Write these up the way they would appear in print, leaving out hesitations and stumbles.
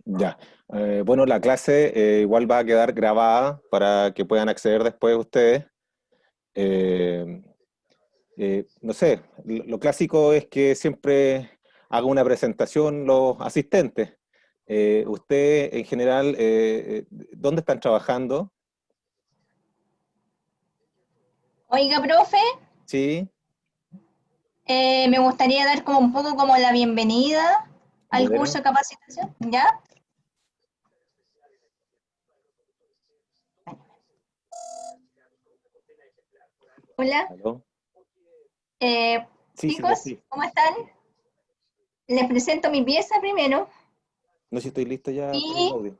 Ya. Bueno, la clase igual va a quedar grabada para que puedan acceder después ustedes. Eh, no sé, lo clásico es que siempre haga una presentación los asistentes. Usted, en general, ¿dónde están trabajando? Oiga, profe, Sí, me gustaría dar como un poco como la bienvenida al curso bueno. de capacitación, ¿ya? Hola, ¿Aló? Sí, sí, le chicos, sí. ¿cómo están? Les presento mi pieza primero No sé si estoy listo ya con el y audio.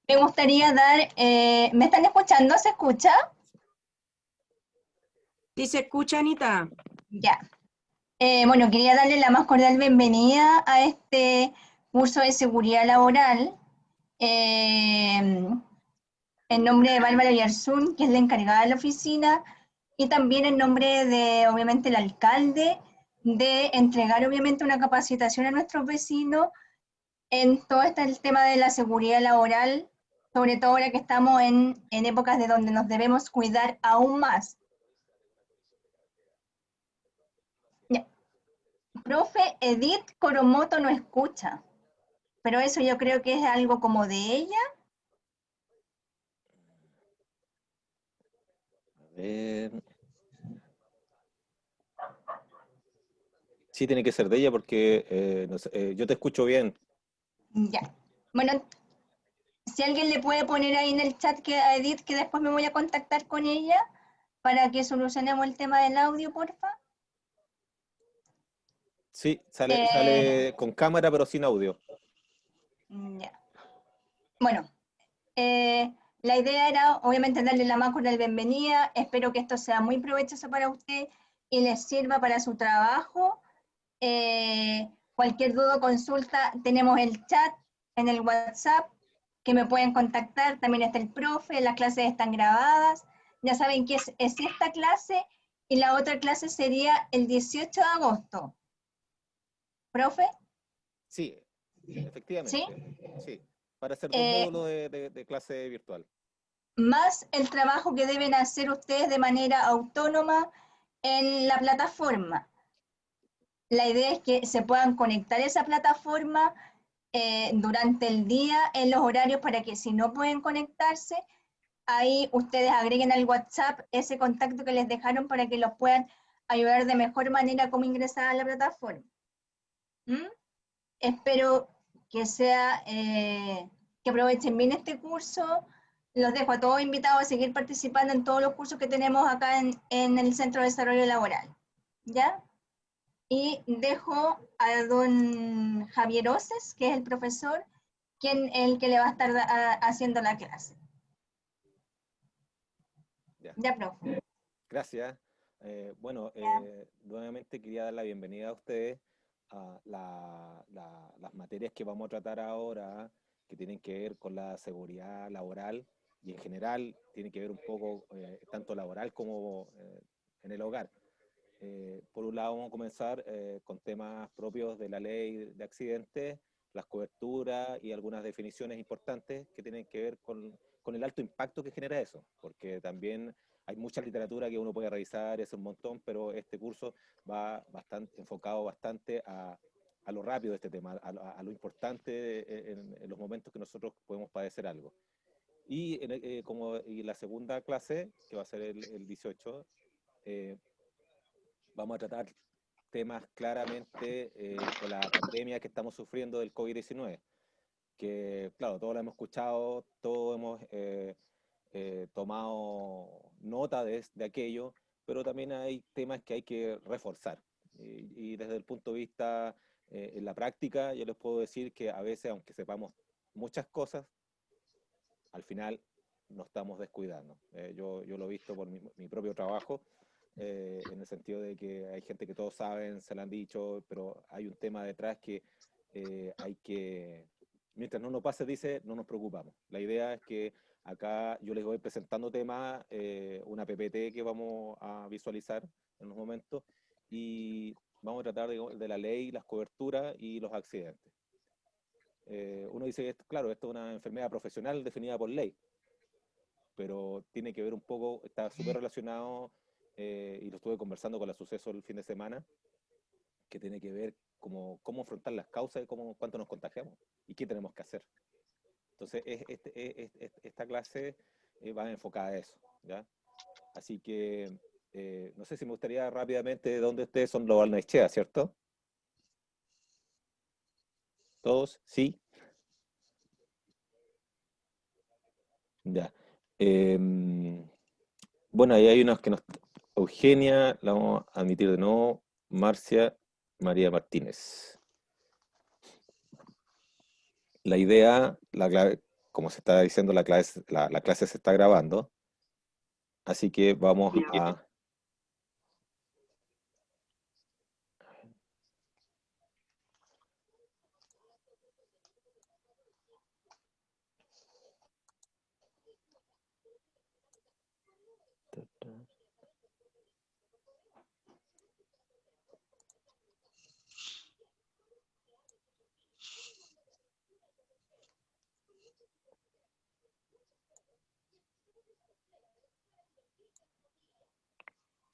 me gustaría dar, ¿me están escuchando? ¿Se escucha? Sí se escucha, Anita. Ya. Bueno, quería darle la más cordial bienvenida a este curso de seguridad laboral. Eh, en nombre de Bárbara Yarzún, que es la encargada de la oficina, y también en nombre de, obviamente, el alcalde, de entregar, obviamente, una capacitación a nuestros vecinos en todo este el tema de la seguridad laboral, sobre todo ahora que estamos en épocas de donde nos debemos cuidar aún más. Ya. Profe, Edith Coromoto no escucha, pero eso yo creo que es algo como de ella. A ver. Sí, tiene que ser de ella porque no sé, yo te escucho bien. Ya. Bueno, si alguien le puede poner ahí en el chat que a Edith que después me voy a contactar con ella para que solucionemos el tema del audio, porfa. Sí, sale, Eh, sale con cámara pero sin audio. ya. Bueno, la idea era obviamente darle la más cordial bienvenida. Espero que esto sea muy provechoso para usted y les sirva para su trabajo. Cualquier duda o consulta, tenemos el chat en el WhatsApp que me pueden contactar. También está el profe, las clases están grabadas. Ya saben que es esta clase y la otra clase sería el 18 de agosto. ¿Profe? Sí, ¿Sí? efectivamente. Sí, para hacer dos Eh, módulos de clase virtual. Más el trabajo que deben hacer ustedes de manera autónoma en la plataforma. La idea es que se puedan conectar a esa plataforma durante el día en los horarios para que si no pueden conectarse, ahí ustedes agreguen al WhatsApp ese contacto que les dejaron para que los puedan ayudar de mejor manera a cómo ingresar a la plataforma. ¿Mm? Espero que sea, que aprovechen bien este curso. Los dejo a todos invitados a seguir participando en todos los cursos que tenemos acá en el Centro de Desarrollo Laboral. ¿Ya? Y dejo a don Javier Oces, que es el profesor, quien el que le va a estar haciendo la clase. Ya, Ya, profe. gracias. Bueno, Ya. nuevamente quería dar la bienvenida a ustedes a las materias que vamos a tratar ahora, que tienen que ver con la seguridad laboral y en general tienen que ver un poco tanto laboral como en el hogar. Por un lado vamos a comenzar con temas propios de la ley de accidentes, las coberturas y algunas definiciones importantes que tienen que ver con el alto impacto que genera eso, porque también hay mucha literatura que uno puede revisar, es un montón, pero este curso va bastante enfocado bastante a lo rápido de este tema, a lo importante en los momentos que nosotros podemos padecer algo. Y la segunda clase, que va a ser el 18, eh, vamos a tratar temas claramente con la pandemia que estamos sufriendo del COVID-19, que claro, todos lo hemos escuchado, todos hemos tomado nota de aquello, pero también hay temas que hay que reforzar. Y desde el punto de vista en la práctica, yo les puedo decir que a veces, aunque sepamos muchas cosas, al final nos estamos descuidando. Yo lo he visto por mi propio trabajo, en el sentido de que hay gente que todos saben, se lo han dicho, pero hay un tema detrás que hay que, mientras no nos pase, dice, no nos preocupamos. La idea es que acá yo les voy presentando temas, una PPT que vamos a visualizar en unos momentos, y vamos a tratar de la ley, las coberturas y los accidentes. uno dice, claro, esto es una enfermedad profesional definida por ley, pero tiene que ver un poco, está súper relacionado, y lo estuve conversando con la Suceso el fin de semana, que tiene que ver cómo afrontar las causas y cuánto nos contagiamos y qué tenemos que hacer. Entonces, esta clase va enfocada a eso, ¿ya? Así que, no sé si me gustaría rápidamente, ¿dónde ustedes son los Balnechea, cierto? ¿Todos? ¿Sí? Ya. Bueno, ahí hay unos que nos... Eugenia, la vamos a admitir de nuevo. Marcia, María Martínez. La idea, como se está diciendo, la clase se está grabando. Así que vamos a...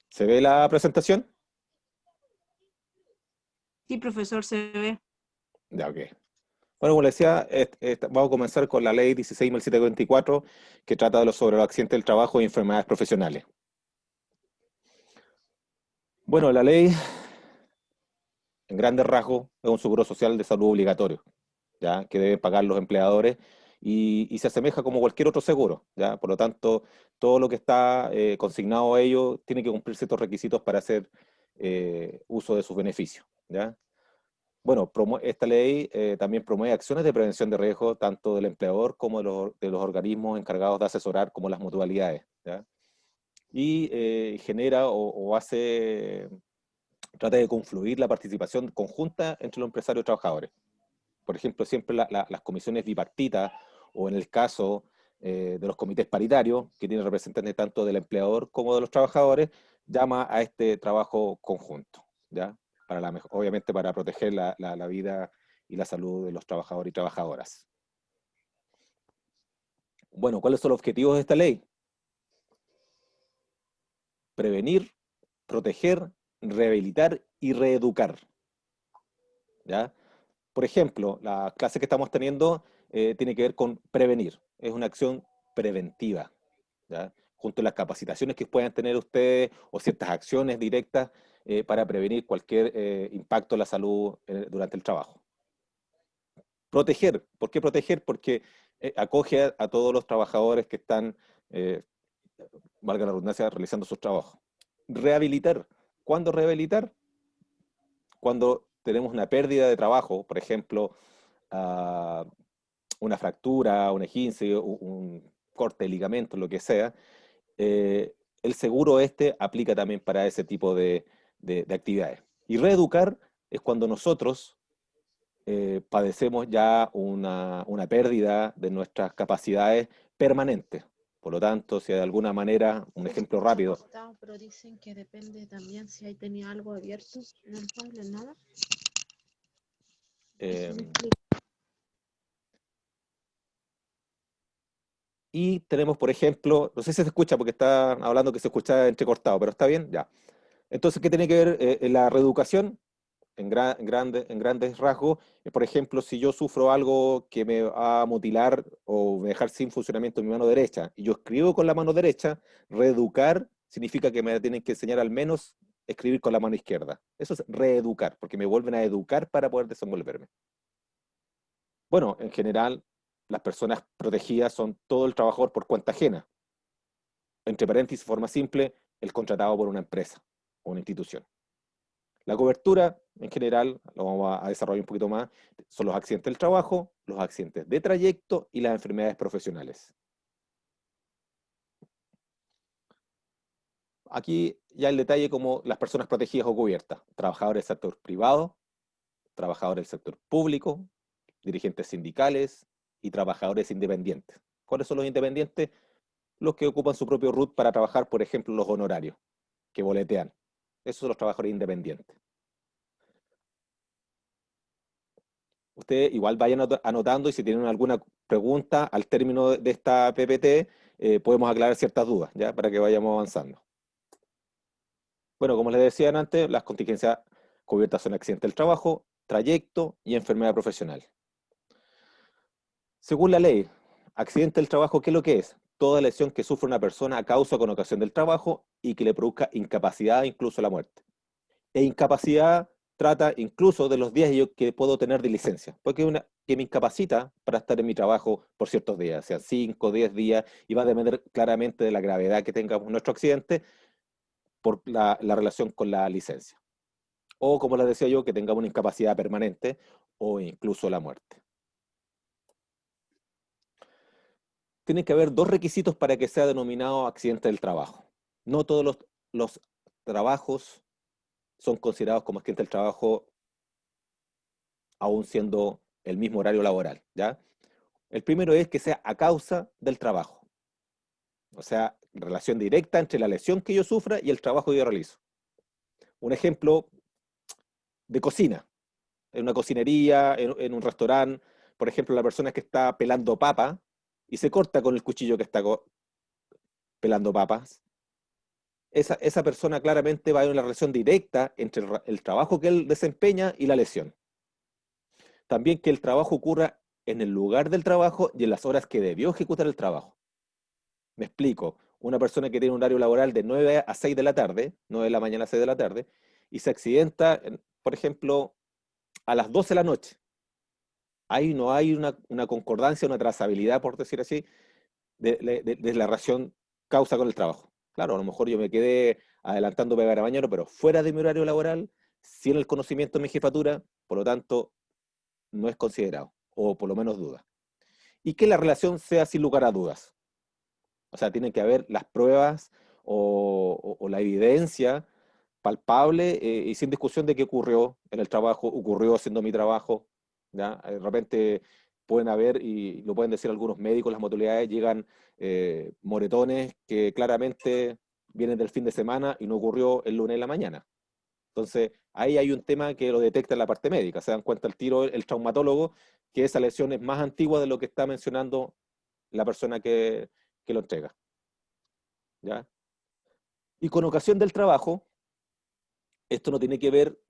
¿Se ve la presentación? Sí, profesor, se ve. Ya, ok. Bueno, como les decía, vamos a comenzar con la ley 16.744, que trata sobre los accidentes del trabajo y enfermedades profesionales. Bueno, la ley, en grandes rasgos, es un seguro social de salud obligatorio, ¿ya? Que deben pagar los empleadores y se asemeja como cualquier otro seguro, ¿ya? Por lo tanto, todo lo que está consignado a ello tiene que cumplir ciertos requisitos para hacer uso de sus beneficios, ¿ya? Bueno, esta ley también promueve acciones de prevención de riesgo tanto del empleador como de los organismos encargados de asesorar como las mutualidades, ¿ya? Y genera o hace, trata de confluir la participación conjunta entre los empresarios y trabajadores. Por ejemplo, siempre las comisiones bipartitas, o en el caso de los comités paritarios, que tienen representantes tanto del empleador como de los trabajadores, llama a este trabajo conjunto, ¿ya? Obviamente para proteger la vida y la salud de los trabajadores y trabajadoras. Bueno, ¿cuáles son los objetivos de esta ley? Prevenir, proteger, rehabilitar y reeducar, ¿ya? Por ejemplo, la clase que estamos teniendo tiene que ver con prevenir. Es una acción preventiva, ¿ya? Junto a las capacitaciones que puedan tener ustedes o ciertas acciones directas para prevenir cualquier impacto en la salud durante el trabajo. Proteger. ¿Por qué proteger? Porque acoge a todos los trabajadores que están, eh, valga la redundancia, realizando sus trabajos. Rehabilitar. ¿Cuándo rehabilitar? Cuando tenemos una pérdida de trabajo, por ejemplo, una fractura, un esguince, un corte de ligamento, lo que sea, el seguro aplica también para ese tipo de actividades. Y reeducar es cuando nosotros padecemos ya una pérdida de nuestras capacidades permanentes. Por lo tanto, si de alguna manera, un ejemplo rápido. Pero dicen que depende también si ahí tenía algo abierto en el mueble, nada. Y tenemos, por ejemplo, no sé si se escucha porque está hablando que se escucha entrecortado, pero está bien, ya. Entonces, ¿qué tiene que ver la reeducación? En grandes rasgos, por ejemplo, si yo sufro algo que me va a mutilar o me dejar sin funcionamiento mi mano derecha, y yo escribo con la mano derecha, reeducar significa que me tienen que enseñar al menos escribir con la mano izquierda. Eso es reeducar, porque me vuelven a educar para poder desenvolverme. Bueno, en general, las personas protegidas son todo el trabajador por cuenta ajena. Entre paréntesis, forma simple, el contratado por una empresa o una institución. La cobertura, en general, lo vamos a desarrollar un poquito más, son los accidentes del trabajo, los accidentes de trayecto y las enfermedades profesionales. Aquí ya el detalle como las personas protegidas o cubiertas, trabajadores del sector privado, trabajadores del sector público, dirigentes sindicales y trabajadores independientes. ¿Cuáles son los independientes? Los que ocupan su propio RUT para trabajar, por ejemplo, los honorarios, que boletean. Esos son los trabajadores independientes. Ustedes igual vayan anotando y si tienen alguna pregunta al término de esta PPT, podemos aclarar ciertas dudas, ¿ya? Para que vayamos avanzando. Bueno, como les decía antes, las contingencias cubiertas son accidente del trabajo, trayecto y enfermedad profesional. Según la ley, accidente del trabajo, ¿qué es lo que es? Toda lesión que sufre una persona a causa o con ocasión del trabajo y que le produzca incapacidad, incluso la muerte. E incapacidad trata incluso de los días que puedo tener de licencia, porque que me incapacita para estar en mi trabajo por ciertos días, sean 5, 10 días, y va a depender claramente de la gravedad que tengamos nuestro accidente por la relación con la licencia. O, como les decía yo, que tengamos una incapacidad permanente o incluso la muerte. Tiene que haber dos requisitos para que sea denominado accidente del trabajo. No todos los trabajos son considerados como accidente del trabajo aún siendo el mismo horario laboral, ¿ya? El primero es que sea a causa del trabajo. O sea, relación directa entre la lesión que yo sufra y el trabajo que yo realizo. Un ejemplo de cocina. En una cocinería, en un restaurante, por ejemplo, la persona que está pelando papa y se corta con el cuchillo que está pelando papas, esa persona claramente va a haber una relación directa entre el trabajo que él desempeña y la lesión. También que el trabajo ocurra en el lugar del trabajo y en las horas que debió ejecutar el trabajo. Me explico, una persona que tiene un horario laboral de 9 a 6 de la tarde, 9 de la mañana a 6 de la tarde, y se accidenta, por ejemplo, a las 12 de la noche. Ahí no hay una concordancia, una trazabilidad, por decir así, de la relación causa con el trabajo. Claro, a lo mejor yo me quedé adelantando pegar a mañana, pero fuera de mi horario laboral, sin el conocimiento de mi jefatura, por lo tanto, no es considerado, o por lo menos duda. Y que la relación sea sin lugar a dudas. O sea, tienen que haber las pruebas o la evidencia palpable y sin discusión de qué ocurrió en el trabajo, ocurrió haciendo mi trabajo, ¿ya? De repente pueden haber, y lo pueden decir algunos médicos, las mutualidades, llegan moretones que claramente vienen del fin de semana y no ocurrió el lunes en la mañana. Entonces, ahí hay un tema que lo detecta en la parte médica. Se dan cuenta al tiro el traumatólogo que esa lesión es más antigua de lo que está mencionando la persona que lo entrega, ¿ya? Y con ocasión del trabajo, esto no tiene que ver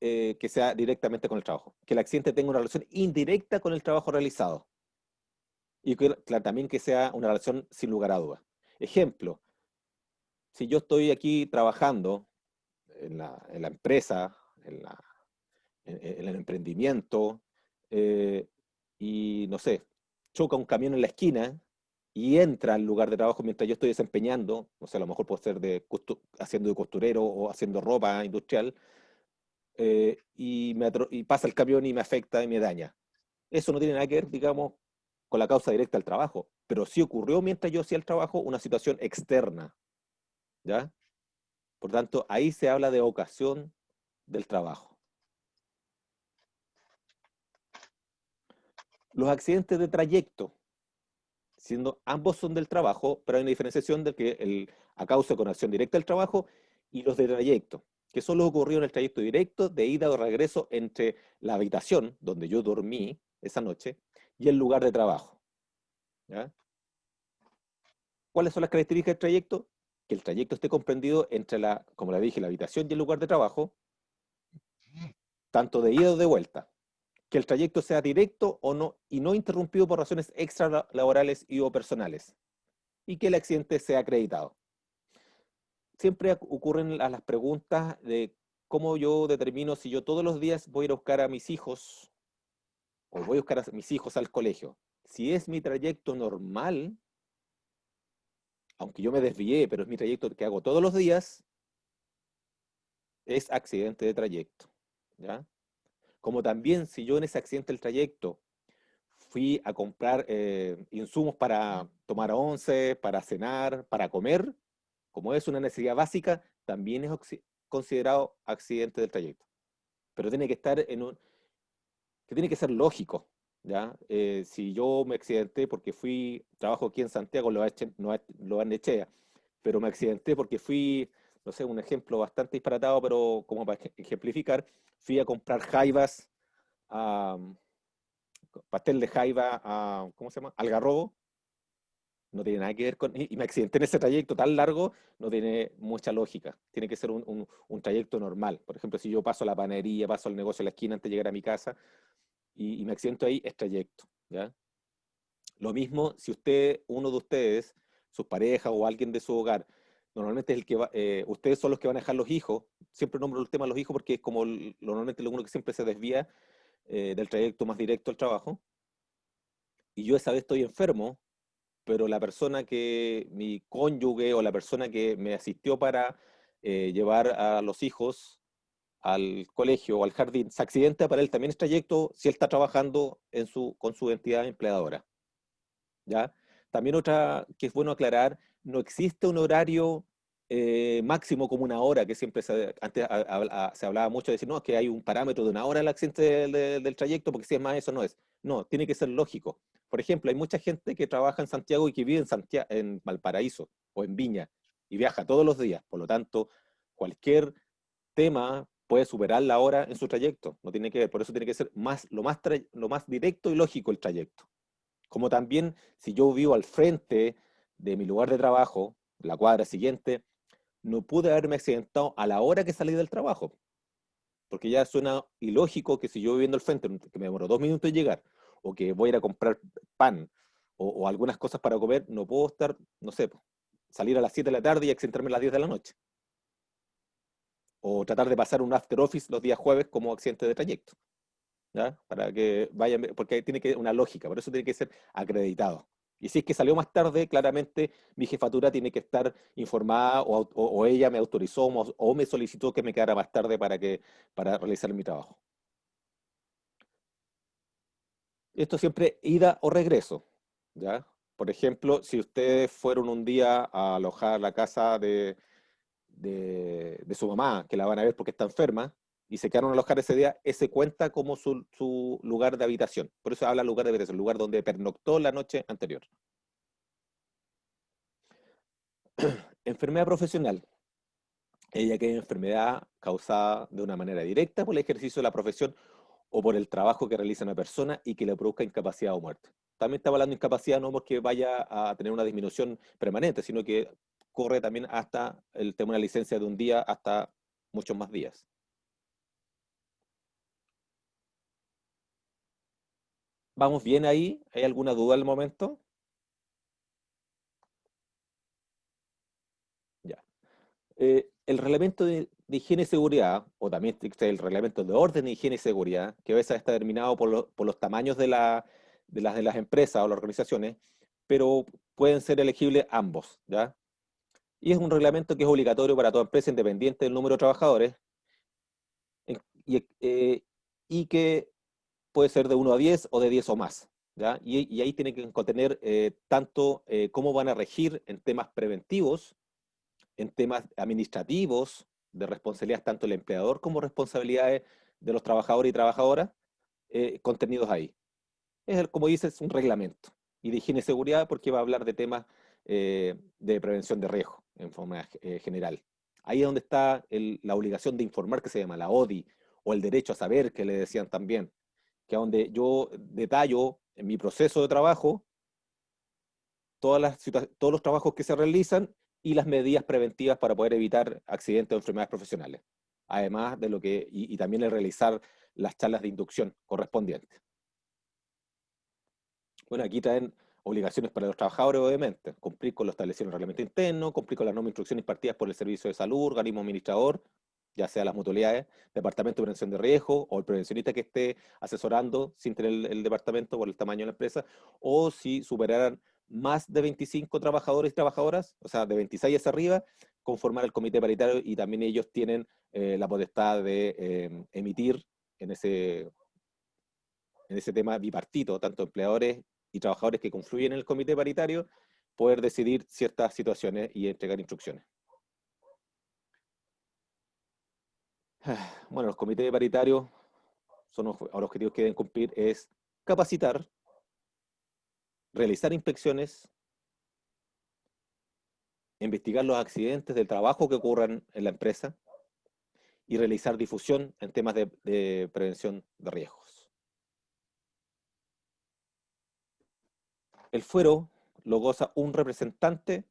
que sea directamente con el trabajo, que el accidente tenga una relación indirecta con el trabajo realizado y que también que sea una relación sin lugar a dudas. Ejemplo, si yo estoy aquí trabajando en la empresa, en el emprendimiento, eh, y no sé, choca un camión en la esquina y entra al lugar de trabajo mientras yo estoy desempeñando, no sé, a lo mejor puede ser haciendo de costurero o haciendo ropa industrial, y pasa el camión y me afecta y me daña. Eso no tiene nada que ver, digamos, con la causa directa del trabajo, pero sí ocurrió mientras yo hacía el trabajo una situación externa, ¿ya? Por tanto, ahí se habla de ocasión del trabajo. Los accidentes de trayecto, siendo ambos son del trabajo, pero hay una diferenciación de que a causa con acción directa del trabajo y los de trayecto, que solo ocurrió en el trayecto directo de ida o regreso entre la habitación donde yo dormí esa noche y el lugar de trabajo, ¿ya? ¿Cuáles son las características del trayecto? Que el trayecto esté comprendido entre como le dije, la habitación y el lugar de trabajo, tanto de ida o de vuelta. Que el trayecto sea directo o no, y no interrumpido por razones extralaborales y o personales. Y que el accidente sea acreditado. Siempre ocurren las preguntas de cómo yo determino si yo todos los días voy a ir a buscar a mis hijos o voy a buscar a mis hijos al colegio. Si es mi trayecto normal, aunque yo me desvié, pero es mi trayecto que hago todos los días, es accidente de trayecto, ¿ya? Como también si yo en ese accidente del trayecto fui a comprar insumos para tomar once, para cenar, para comer, como es una necesidad básica, también es considerado accidente del trayecto. Pero tiene que estar que tiene que ser lógico, ¿ya? Si yo me accidenté porque trabajo aquí en Santiago, lo han Echea, pero me accidenté porque fui, no sé, un ejemplo bastante disparatado, pero como para ejemplificar, fui a comprar jaivas a pastel de jaiba a, ¿cómo se llama? Algarrobo. No tiene nada que ver con... Y me accidenté en ese trayecto tan largo, no tiene mucha lógica. Tiene que ser un trayecto normal. Por ejemplo, si yo paso a la panadería, paso al negocio de la esquina antes de llegar a mi casa y me accidento ahí, es trayecto, ¿ya? Lo mismo si usted, uno de ustedes, sus parejas o alguien de su hogar, normalmente es el que va, ustedes son los que van a dejar los hijos. Siempre nombro el tema de los hijos porque es como normalmente lo uno que siempre se desvía del trayecto más directo al trabajo. Y yo esa vez estoy enfermo, pero la persona que, mi cónyuge o la persona que me asistió para llevar a los hijos al colegio o al jardín, se accidenta, para él también es trayecto si él está trabajando con su entidad empleadora, ¿ya? También otra que es bueno aclarar, no existe un horario máximo como una hora, que siempre antes se hablaba mucho de decir, no, es que hay un parámetro de una hora el accidente del trayecto, porque si es más eso no es. No, tiene que ser lógico. Por ejemplo, hay mucha gente que trabaja en Santiago y que vive en Valparaíso o en Viña y viaja todos los días. Por lo tanto, cualquier tema puede superar la hora en su trayecto. No tiene que ver, por eso tiene que ser lo más directo y lógico el trayecto. Como también, si yo vivo al frente de mi lugar de trabajo, la cuadra siguiente, no pude haberme accidentado a la hora que salí del trabajo. Porque ya suena ilógico que si yo viviendo al frente, que me demoro 2 minutos en llegar, o que voy a ir a comprar pan, o algunas cosas para comer, no puedo estar, no sé, salir a las 7 de la tarde y accidentarme a las 10 de la noche. O tratar de pasar un after office los días jueves como accidente de trayecto. ¿Ya? Para que vayan, porque tiene que una lógica, por eso tiene que ser acreditado. Y si es que salió más tarde, claramente mi jefatura tiene que estar informada o ella me autorizó o me solicitó que me quedara más tarde para realizar mi trabajo. Esto siempre ida o regreso, ¿ya? Por ejemplo, si ustedes fueron un día a alojar la casa de su mamá, que la van a ver porque está enferma, y se quedaron a alojar ese día, ese cuenta como su lugar de habitación. Por eso habla lugar de habitación, lugar donde pernoctó la noche anterior. Enfermedad profesional. Ella que es enfermedad causada de una manera directa por el ejercicio de la profesión o por el trabajo que realiza una persona y que le produzca incapacidad o muerte. También estamos hablando de incapacidad no porque vaya a tener una disminución permanente, sino que corre también hasta el tema de una licencia de un día hasta muchos más días. ¿Vamos bien ahí? ¿Hay alguna duda al momento? Ya. El reglamento de higiene y seguridad, o también existe el reglamento de orden de higiene y seguridad, que a veces está determinado por los tamaños de las empresas o las organizaciones, pero pueden ser elegibles ambos, ¿ya? Y es un reglamento que es obligatorio para toda empresa independiente del número de trabajadores en- y, eh, y que puede ser de 1 a 10 o de 10 o más, ¿ya? Y ahí tiene que contener tanto cómo van a regir en temas preventivos, en temas administrativos, de responsabilidades tanto del empleador como responsabilidades de los trabajadores y trabajadoras, contenidos ahí. Como dices, es un reglamento. Y de higiene y seguridad porque va a hablar de temas de prevención de riesgo en forma general. Ahí es donde está la obligación de informar, que se llama la ODI, o el derecho a saber, que le decían también, que es donde yo detallo en mi proceso de trabajo todos los trabajos que se realizan y las medidas preventivas para poder evitar accidentes o enfermedades profesionales. Además de y también el realizar las charlas de inducción correspondientes. Bueno, aquí traen obligaciones para los trabajadores, obviamente. Cumplir con lo establecido en el reglamento interno, cumplir con las normas e instrucciones impartidas por el Servicio de Salud, organismo administrador, ya sea las mutualidades, departamento de prevención de riesgo o el prevencionista que esté asesorando sin tener el departamento por el tamaño de la empresa, o si superaran más de 25 trabajadores y trabajadoras, o sea, de 26 hacia arriba, conformar el comité paritario y también ellos tienen la potestad de emitir en ese tema bipartito, tanto empleadores y trabajadores que confluyen en el comité paritario, poder decidir ciertas situaciones y entregar instrucciones. Bueno, los comités paritarios son los objetivos que deben cumplir es capacitar, realizar inspecciones, investigar los accidentes del trabajo que ocurran en la empresa y realizar difusión en temas de prevención de riesgos. el fuero lo goza un representante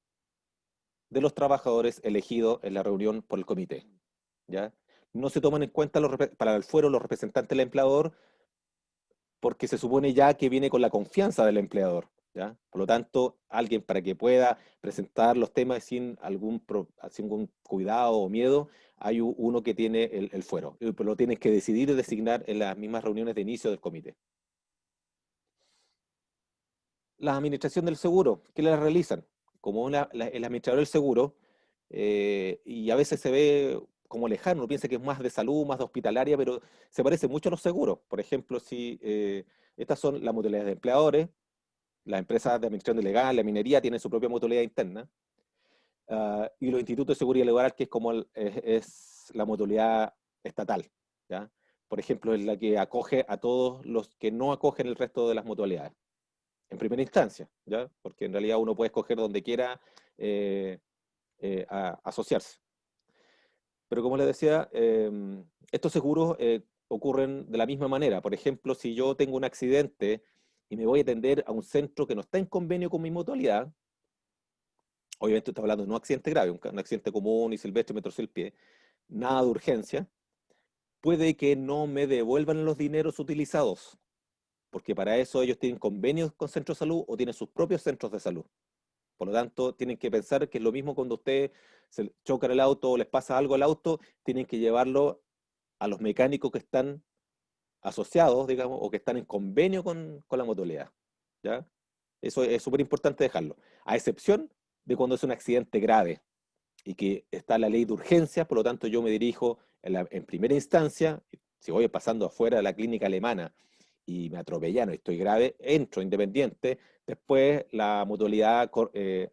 de los trabajadores elegido en la reunión por el comité, ¿ya? No se toman en cuenta para el fuero los representantes del empleador porque se supone ya que viene con la confianza del empleador, ¿ya? Por lo tanto, alguien para que pueda presentar los temas sin sin algún cuidado o miedo, hay uno que tiene el fuero, pero lo tienes que decidir y designar en las mismas reuniones de inicio del comité. La administración del seguro, ¿qué la realizan? Como el administrador del seguro, y a veces se ve como lejano, uno piensa que es más de salud, más de hospitalaria, pero se parece mucho a los seguros. Por ejemplo, si estas son las mutualidades de empleadores, las empresas de administración legal, la minería tienen su propia mutualidad interna, y los institutos de seguridad laboral, que es como es la mutualidad estatal, ¿ya? Por ejemplo, es la que acoge a todos los que no acogen el resto de las mutualidades en primera instancia, ¿ya? Porque en realidad uno puede escoger donde quiera asociarse. Pero como les decía, estos seguros ocurren de la misma manera. Por ejemplo, si yo tengo un accidente y me voy a atender a un centro que no está en convenio con mi mutualidad, obviamente estoy hablando de un accidente grave, un accidente común y silvestre, me torcí el pie, nada de urgencia, puede que no me devuelvan los dineros utilizados, porque para eso ellos tienen convenios con centros de salud o tienen sus propios centros de salud. Por lo tanto, tienen que pensar que es lo mismo cuando usted se choca el auto o les pasa algo al auto, tienen que llevarlo a los mecánicos que están asociados, digamos, o que están en convenio con la mutualidad, ¿ya? Eso es súper importante dejarlo. A excepción de cuando es un accidente grave y que está la ley de urgencia, por lo tanto yo me dirijo en primera instancia, si voy pasando afuera de la clínica alemana y me atropellan, estoy grave, entro independiente, después la mutualidad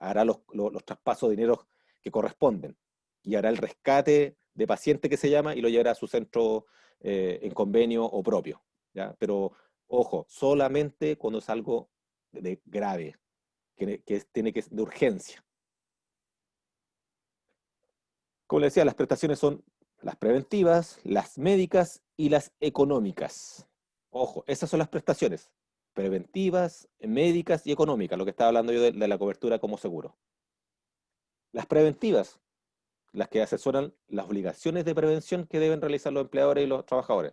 hará los traspasos de dinero que corresponden y hará el rescate de paciente que se llama y lo llevará a su centro en convenio o propio, ¿ya? Pero ojo, solamente cuando es algo de grave, tiene que ser de urgencia. Como le decía, las prestaciones son las preventivas, las médicas y las económicas. Ojo, esas son las prestaciones preventivas, médicas y económicas, lo que estaba hablando yo de la cobertura como seguro. Las preventivas, las que asesoran las obligaciones de prevención que deben realizar los empleadores y los trabajadores.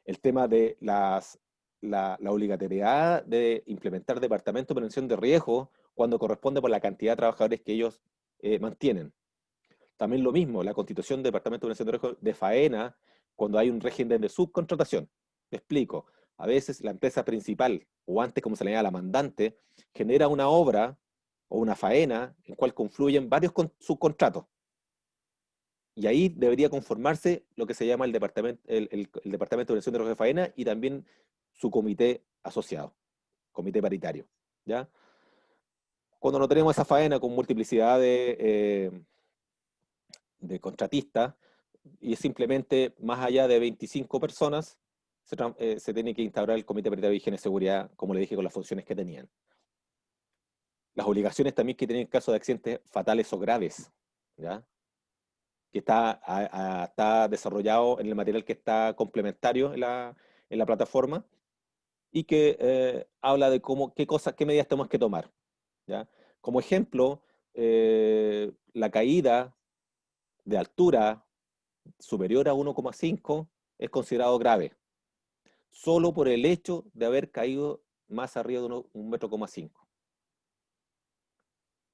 El tema de la obligatoriedad de implementar departamentos de prevención de riesgo cuando corresponde por la cantidad de trabajadores que ellos mantienen. También lo mismo, la constitución del Departamento de Prevención de Riesgo de faena cuando hay un régimen de subcontratación. Me explico. A veces la empresa principal, o antes como se le llama la mandante, genera una obra o una faena en cual confluyen varios subcontratos. Y ahí debería conformarse lo que se llama el Departamento de Prevención de Riesgo de faena y también su comité asociado, comité paritario, ¿ya? Cuando no tenemos esa faena con multiplicidad de contratistas, y simplemente más allá de 25 personas, se tiene que instaurar el Comité Paritario de Higiene y Seguridad, como le dije, con las funciones que tenían. Las obligaciones también que tienen en caso de accidentes fatales o graves, ¿ya? Que está desarrollado en el material que está complementario en la plataforma y que habla de qué medidas tenemos que tomar, ¿ya? Como ejemplo, la caída de altura superior a 1,5 es considerado grave, solo por el hecho de haber caído más arriba de 1,5 metros.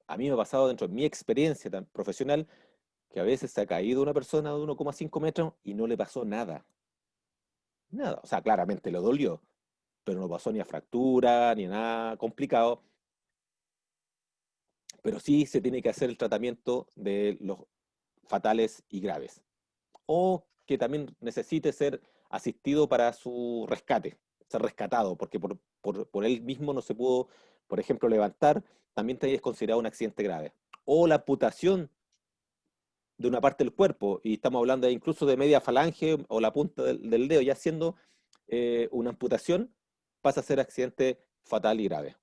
A mí me ha pasado dentro de mi experiencia tan profesional que a veces se ha caído una persona de 1,5 metros y no le pasó nada. Nada. O sea, claramente le dolió, pero no pasó ni a fractura, ni a nada complicado. Pero sí se tiene que hacer el tratamiento de los fatales y graves. O que también necesite ser asistido para su rescate, ser rescatado, porque por él mismo no se pudo, por ejemplo, levantar, también es considerado un accidente grave. O la amputación de una parte del cuerpo, y estamos hablando incluso de media falange o la punta del dedo, ya siendo una amputación, pasa a ser accidente fatal y grave.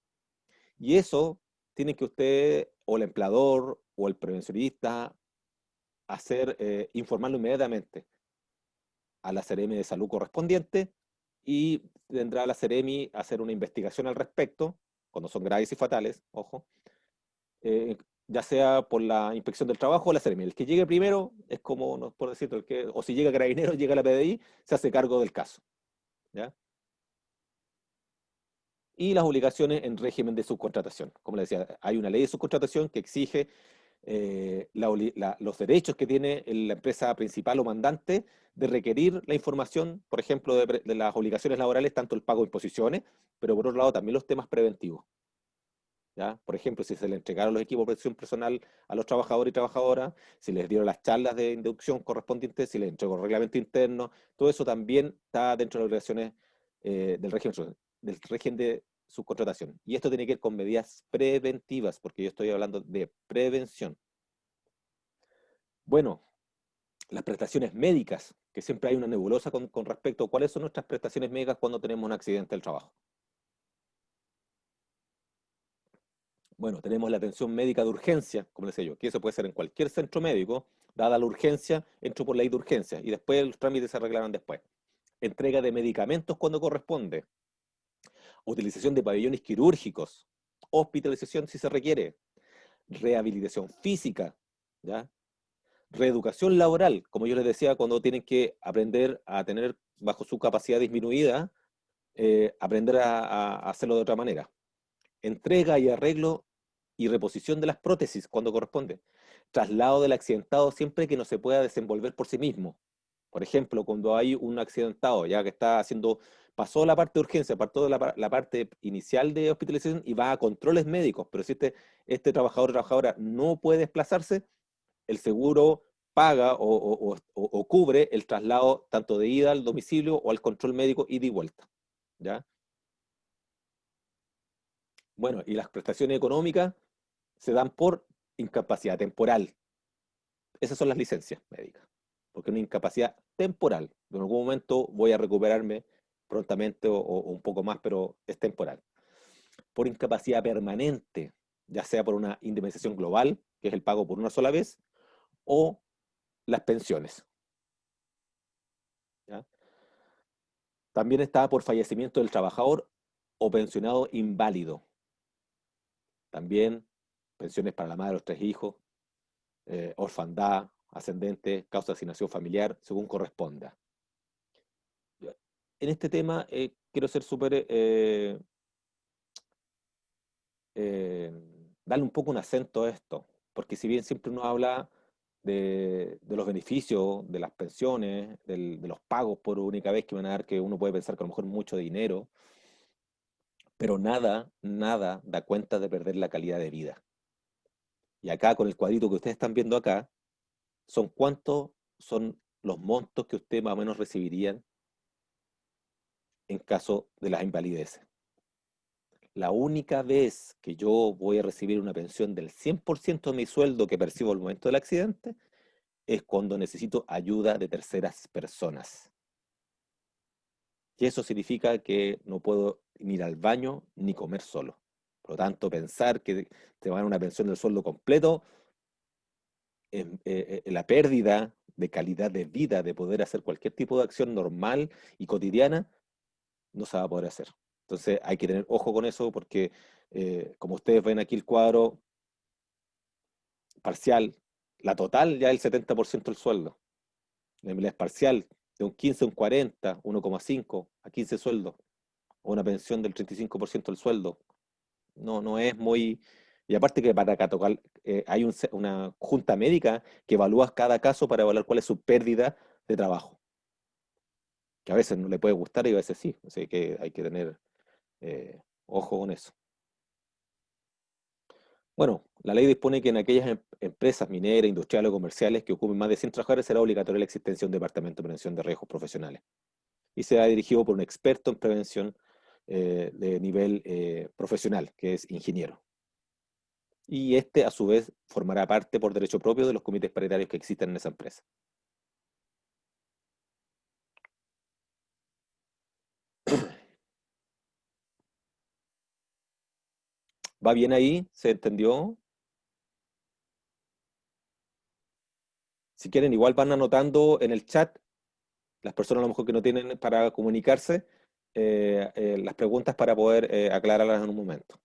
Y eso tiene que usted, o el empleador, o el prevencionista, informarlo inmediatamente a la Seremi de Salud correspondiente y tendrá la Seremi a hacer una investigación al respecto cuando son graves y fatales, ojo, ya sea por la inspección del trabajo o la Seremi. El que llegue primero es como, no por decirlo, o si llega Carabineros, llega la PDI, se hace cargo del caso, ¿ya? Y las obligaciones en régimen de subcontratación. Como le decía, hay una ley de subcontratación que exige los derechos que tiene la empresa principal o mandante de requerir la información, por ejemplo, de las obligaciones laborales, tanto el pago de imposiciones, pero por otro lado también los temas preventivos, ¿ya? Por ejemplo, si se le entregaron los equipos de protección personal a los trabajadores y trabajadoras, si les dieron las charlas de inducción correspondientes, si les entregó el reglamento interno, todo eso también está dentro de las obligaciones del régimen de subcontratación. Y esto tiene que ver con medidas preventivas, porque yo estoy hablando de prevención. Bueno, las prestaciones médicas, que siempre hay una nebulosa con respecto a cuáles son nuestras prestaciones médicas cuando tenemos un accidente del trabajo. Bueno, tenemos la atención médica de urgencia, como les decía yo, que eso puede ser en cualquier centro médico, dada la urgencia, entro por ley de urgencia, y después los trámites se arreglarán después. Entrega de medicamentos cuando corresponde. Utilización de pabellones quirúrgicos. Hospitalización si se requiere. Rehabilitación física, ¿ya? Reeducación laboral, como yo les decía, cuando tienen que aprender a tener bajo su capacidad disminuida, aprender a hacerlo de otra manera. Entrega y arreglo y reposición de las prótesis cuando corresponde. Traslado del accidentado siempre que no se pueda desenvolver por sí mismo. Por ejemplo, cuando hay un accidentado ya que está haciendo, pasó la parte de urgencia, pasó la parte inicial de hospitalización y va a controles médicos, pero si este trabajador o trabajadora no puede desplazarse, el seguro paga o cubre el traslado tanto de ida al domicilio o al control médico ida y vuelta, ¿ya? Bueno, y las prestaciones económicas se dan por incapacidad temporal. Esas son las licencias médicas, porque es una incapacidad temporal. En algún momento voy a recuperarme prontamente o un poco más, pero es temporal. Por incapacidad permanente, ya sea por una indemnización global, que es el pago por una sola vez, o las pensiones, ¿ya? También está por fallecimiento del trabajador o pensionado inválido. También pensiones para la madre de los 3 hijos, orfandad, ascendente, causa de asignación familiar, según corresponda. En este tema quiero ser súper, darle un poco un acento a esto, porque si bien siempre uno habla de los beneficios, de las pensiones, de los pagos por única vez que van a dar, que uno puede pensar que a lo mejor mucho dinero, pero nada da cuenta de perder la calidad de vida. Y acá, con el cuadrito que ustedes están viendo acá, son cuántos son los montos que ustedes más o menos recibirían en caso de las invalideces. La única vez que yo voy a recibir una pensión del 100% de mi sueldo que percibo al momento del accidente es cuando necesito ayuda de terceras personas. Y eso significa que no puedo ni ir al baño ni comer solo. Por lo tanto, pensar que te van a dar una pensión del sueldo completo, la pérdida de calidad de vida, de poder hacer cualquier tipo de acción normal y cotidiana, no se va a poder hacer. Entonces hay que tener ojo con eso porque, como ustedes ven aquí el cuadro parcial, la total ya es el 70% del sueldo. La empleo parcial de un 15 a un 40, 1,5 a 15 sueldos, o una pensión del 35% del sueldo. No es muy... Y aparte que para catalogar, hay una junta médica que evalúa cada caso para evaluar cuál es su pérdida de trabajo. Que a veces no le puede gustar y a veces sí. Así que hay que tener ojo con eso. Bueno, la ley dispone que en aquellas empresas mineras, industriales o comerciales que ocupen más de 100 trabajadores será obligatoria la existencia de un departamento de prevención de riesgos profesionales. Y será dirigido por un experto en prevención de nivel profesional, que es ingeniero. Y este, a su vez, formará parte por derecho propio de los comités paritarios que existen en esa empresa. ¿Va bien ahí? ¿Se entendió? Si quieren, igual van anotando en el chat, las personas a lo mejor que no tienen para comunicarse, las preguntas para poder aclararlas en un momento.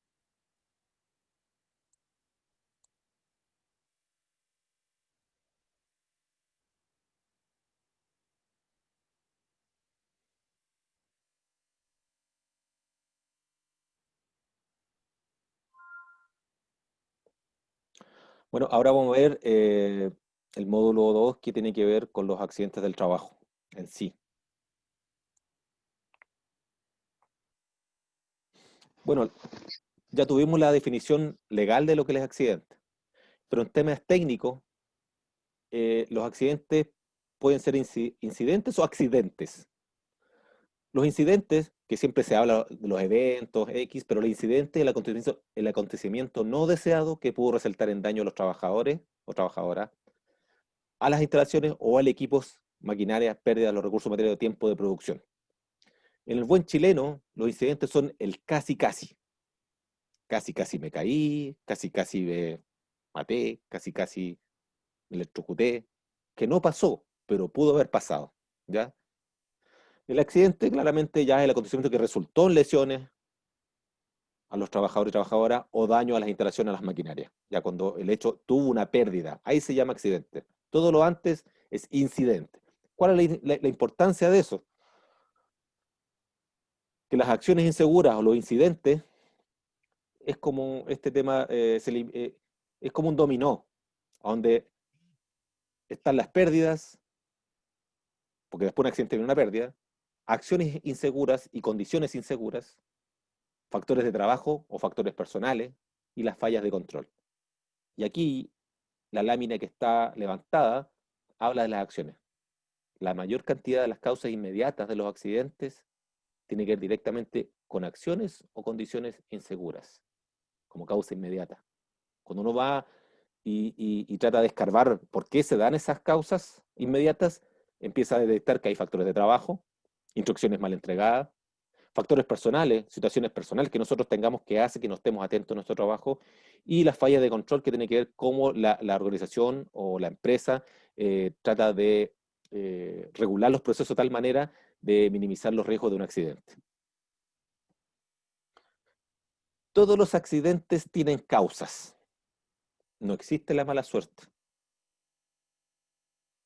Bueno, ahora vamos a ver el módulo 2 que tiene que ver con los accidentes del trabajo en sí. Bueno, ya tuvimos la definición legal de lo que es accidente, pero en temas técnicos, los accidentes pueden ser incidentes o accidentes. Los incidentes, que siempre se habla de los eventos X, pero el incidente es el acontecimiento no deseado que pudo resultar en daño a los trabajadores o trabajadoras, a las instalaciones o al equipos, maquinarias, pérdida de los recursos materiales o tiempo de producción. En el buen chileno, los incidentes son el casi casi. Casi casi me caí, casi casi me maté, casi casi me electrocuté, que no pasó, pero pudo haber pasado, ¿ya? El accidente claramente ya es el acontecimiento que resultó en lesiones a los trabajadores y trabajadoras o daño a las instalaciones, a las maquinarias, ya cuando el hecho tuvo una pérdida, ahí se llama accidente. Todo lo antes es incidente. ¿Cuál es la importancia de eso? Que las acciones inseguras o los incidentes es como este tema, es como un dominó, donde están las pérdidas, porque después de un accidente viene una pérdida, acciones inseguras y condiciones inseguras, factores de trabajo o factores personales y las fallas de control. Y aquí la lámina que está levantada habla de las acciones. La mayor cantidad de las causas inmediatas de los accidentes tiene que ver directamente con acciones o condiciones inseguras, como causa inmediata. Cuando uno va y trata de escarbar por qué se dan esas causas inmediatas, empieza a detectar que hay factores de trabajo, instrucciones mal entregadas, factores personales, situaciones personales que nosotros tengamos que hace que no estemos atentos a nuestro trabajo, y las fallas de control que tiene que ver cómo la organización o la empresa trata de regular los procesos de tal manera de minimizar los riesgos de un accidente. Todos los accidentes tienen causas. No existe la mala suerte.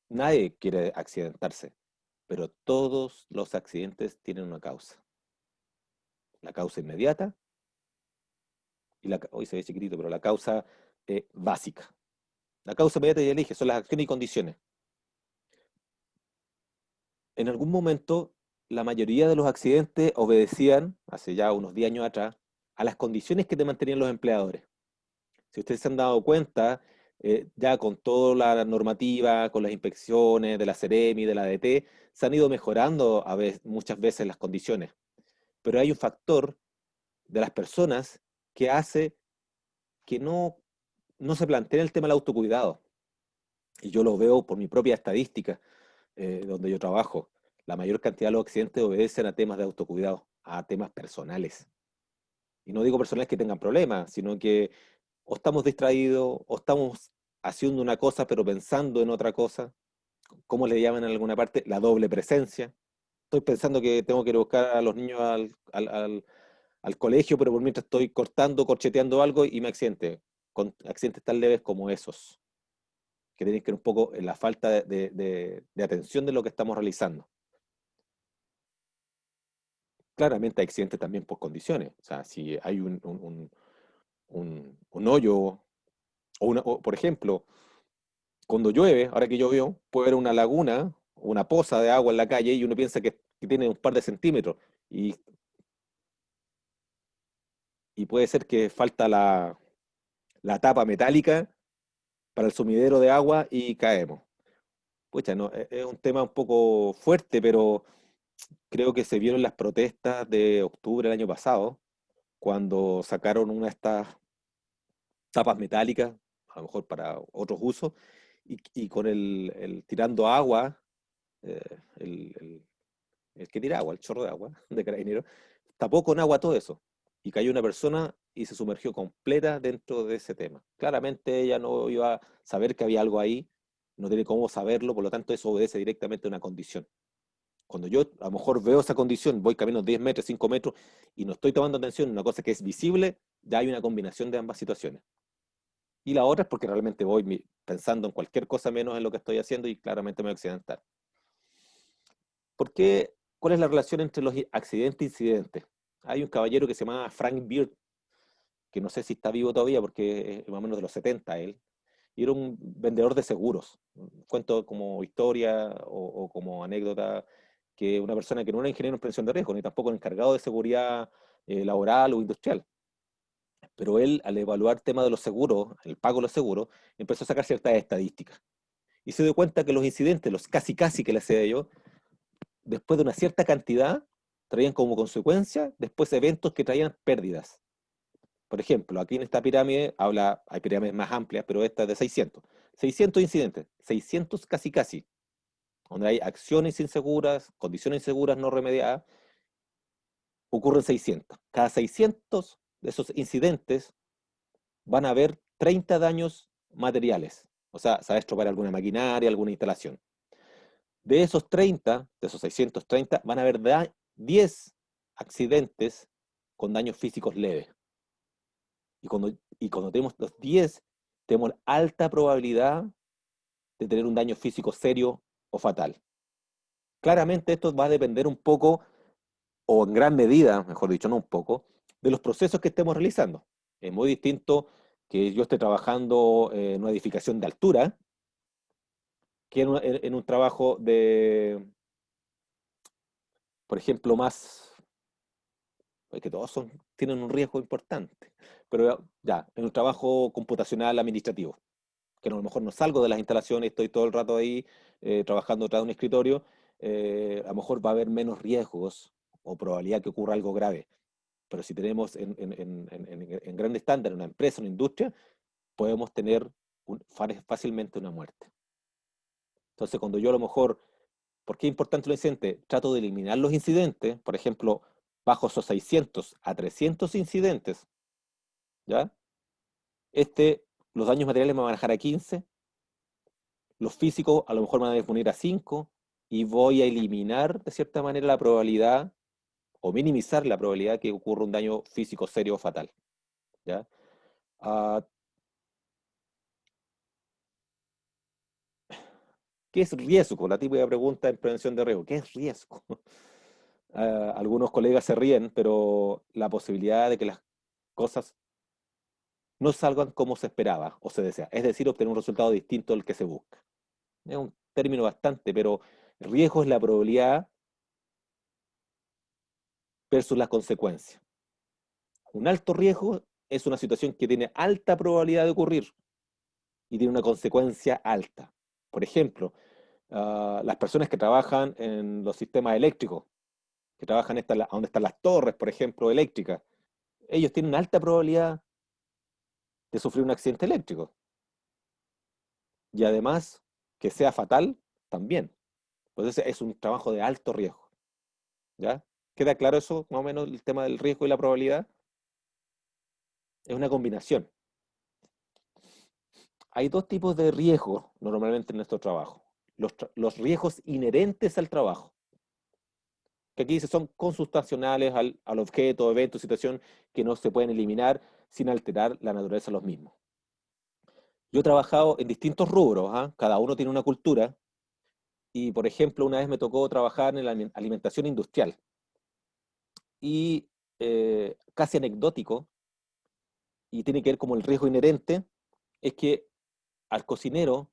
Nadie quiere accidentarse, pero todos los accidentes tienen una causa. La causa inmediata y hoy se ve chiquitito, pero la causa básica. La causa inmediata ya elige, son las acciones y condiciones. En algún momento, la mayoría de los accidentes obedecían, hace ya unos 10 años atrás, a las condiciones que te mantenían los empleadores. Si ustedes se han dado cuenta, ya con toda la normativa, con las inspecciones de la Ceremi, de la ADT, se han ido mejorando muchas veces las condiciones. Pero hay un factor de las personas que hace que no se plantea el tema del autocuidado. Y yo lo veo por mi propia estadística, donde yo trabajo. La mayor cantidad de los accidentes obedecen a temas de autocuidado, a temas personales. Y no digo personales que tengan problemas, sino que o estamos distraídos, o estamos haciendo una cosa pero pensando en otra cosa, como le llaman en alguna parte, la doble presencia. Estoy pensando que tengo que ir a buscar a los niños al colegio, pero por mientras estoy cortando, corcheteando algo y me accidente, con accidentes tan leves como esos, que tienen que ver un poco en la falta de atención de lo que estamos realizando. Claramente hay accidentes también por condiciones, o sea, si hay un hoyo, o por ejemplo, cuando llueve, ahora que llovió, puede haber una laguna, una poza de agua en la calle y uno piensa que tiene un par de centímetros y, y puede ser que falta la tapa metálica para el sumidero de agua y caemos. Pucha, no, es un tema un poco fuerte, pero creo que se vieron las protestas de octubre del año pasado, cuando sacaron una de estas tapas metálicas, a lo mejor para otros usos, y con el tirando agua, eh, el, el- el que tira agua, el chorro de agua de Carabineros, tapó con agua todo eso. Y cayó una persona y se sumergió completa dentro de ese tema. Claramente ella no iba a saber que había algo ahí, no tiene cómo saberlo, por lo tanto eso obedece directamente a una condición. Cuando yo a lo mejor veo esa condición, voy caminando 10 metros, 5 metros y no estoy tomando atención en una cosa que es visible, ya hay una combinación de ambas situaciones. Y la otra es porque realmente voy pensando en cualquier cosa menos en lo que estoy haciendo y claramente me voy a accidentar. ¿Cuál es la relación entre los accidentes e incidentes? Hay un caballero que se llama Frank Beard, que no sé si está vivo todavía porque es más o menos de los 70 él, y era un vendedor de seguros. Cuento como historia o como anécdota que una persona que no era ingeniero en prevención de riesgo, ni tampoco encargado de seguridad laboral o industrial. Pero él, al evaluar el tema de los seguros, el pago de los seguros, empezó a sacar ciertas estadísticas. Y se dio cuenta que los incidentes, los casi casi que le hacía yo, después de una cierta cantidad, traían como consecuencia después eventos que traían pérdidas. Por ejemplo, aquí en esta pirámide, hay pirámides más amplias, pero esta es de 600. 600 incidentes, 600 casi casi, donde hay acciones inseguras, condiciones inseguras no remediadas, ocurren 600. Cada 600 de esos incidentes van a haber 30 daños materiales. O sea, se va a estropar alguna maquinaria, alguna instalación. De esos 30, de esos 630, van a haber 10 accidentes con daños físicos leves. Y cuando tenemos los 10, tenemos alta probabilidad de tener un daño físico serio o fatal. Claramente esto va a depender un poco, o en gran medida, mejor dicho, no un poco, de los procesos que estemos realizando. Es muy distinto que yo esté trabajando en una edificación de altura que en un trabajo de, por ejemplo, es que todos tienen un riesgo importante, pero ya, en un trabajo computacional administrativo, que a lo mejor no salgo de las instalaciones, estoy todo el rato ahí trabajando detrás de un escritorio, a lo mejor va a haber menos riesgos o probabilidad que ocurra algo grave. Pero si tenemos en gran estándar, en una empresa, una industria, podemos tener fácilmente una muerte. Entonces, cuando yo a lo mejor, ¿por qué es importante los incidentes? Trato de eliminar los incidentes, por ejemplo, bajo esos 600 a 300 incidentes, ¿ya? Los daños materiales me van a bajar a 15, los físicos a lo mejor me van a disminuir a 5, y voy a eliminar de cierta manera la probabilidad, o minimizar la probabilidad que ocurra un daño físico serio o fatal, ¿ya? Ah, ¿qué es riesgo? La típica pregunta en prevención de riesgo. ¿Qué es riesgo? Algunos colegas se ríen, pero la posibilidad de que las cosas no salgan como se esperaba o se desea, es decir, obtener un resultado distinto al que se busca. Es un término bastante, pero riesgo es la probabilidad versus las consecuencias. Un alto riesgo es una situación que tiene alta probabilidad de ocurrir y tiene una consecuencia alta. Por ejemplo, las personas que trabajan en los sistemas eléctricos, que trabajan donde están las torres, por ejemplo, eléctricas, ellos tienen una alta probabilidad de sufrir un accidente eléctrico. Y además, que sea fatal, también. Pues es un trabajo de alto riesgo. ¿Ya? ¿Queda claro eso, más o menos, el tema del riesgo y la probabilidad? Es una combinación. Hay dos tipos de riesgos normalmente en nuestro trabajo. Los riesgos inherentes al trabajo, que aquí son consustanciales al objeto, evento, situación, que no se pueden eliminar sin alterar la naturaleza de los mismos. Yo he trabajado en distintos rubros, ¿ah? Cada uno tiene una cultura, y por ejemplo, una vez me tocó trabajar en la alimentación industrial, y casi anecdótico, y tiene que ver como el riesgo inherente, es que al cocinero,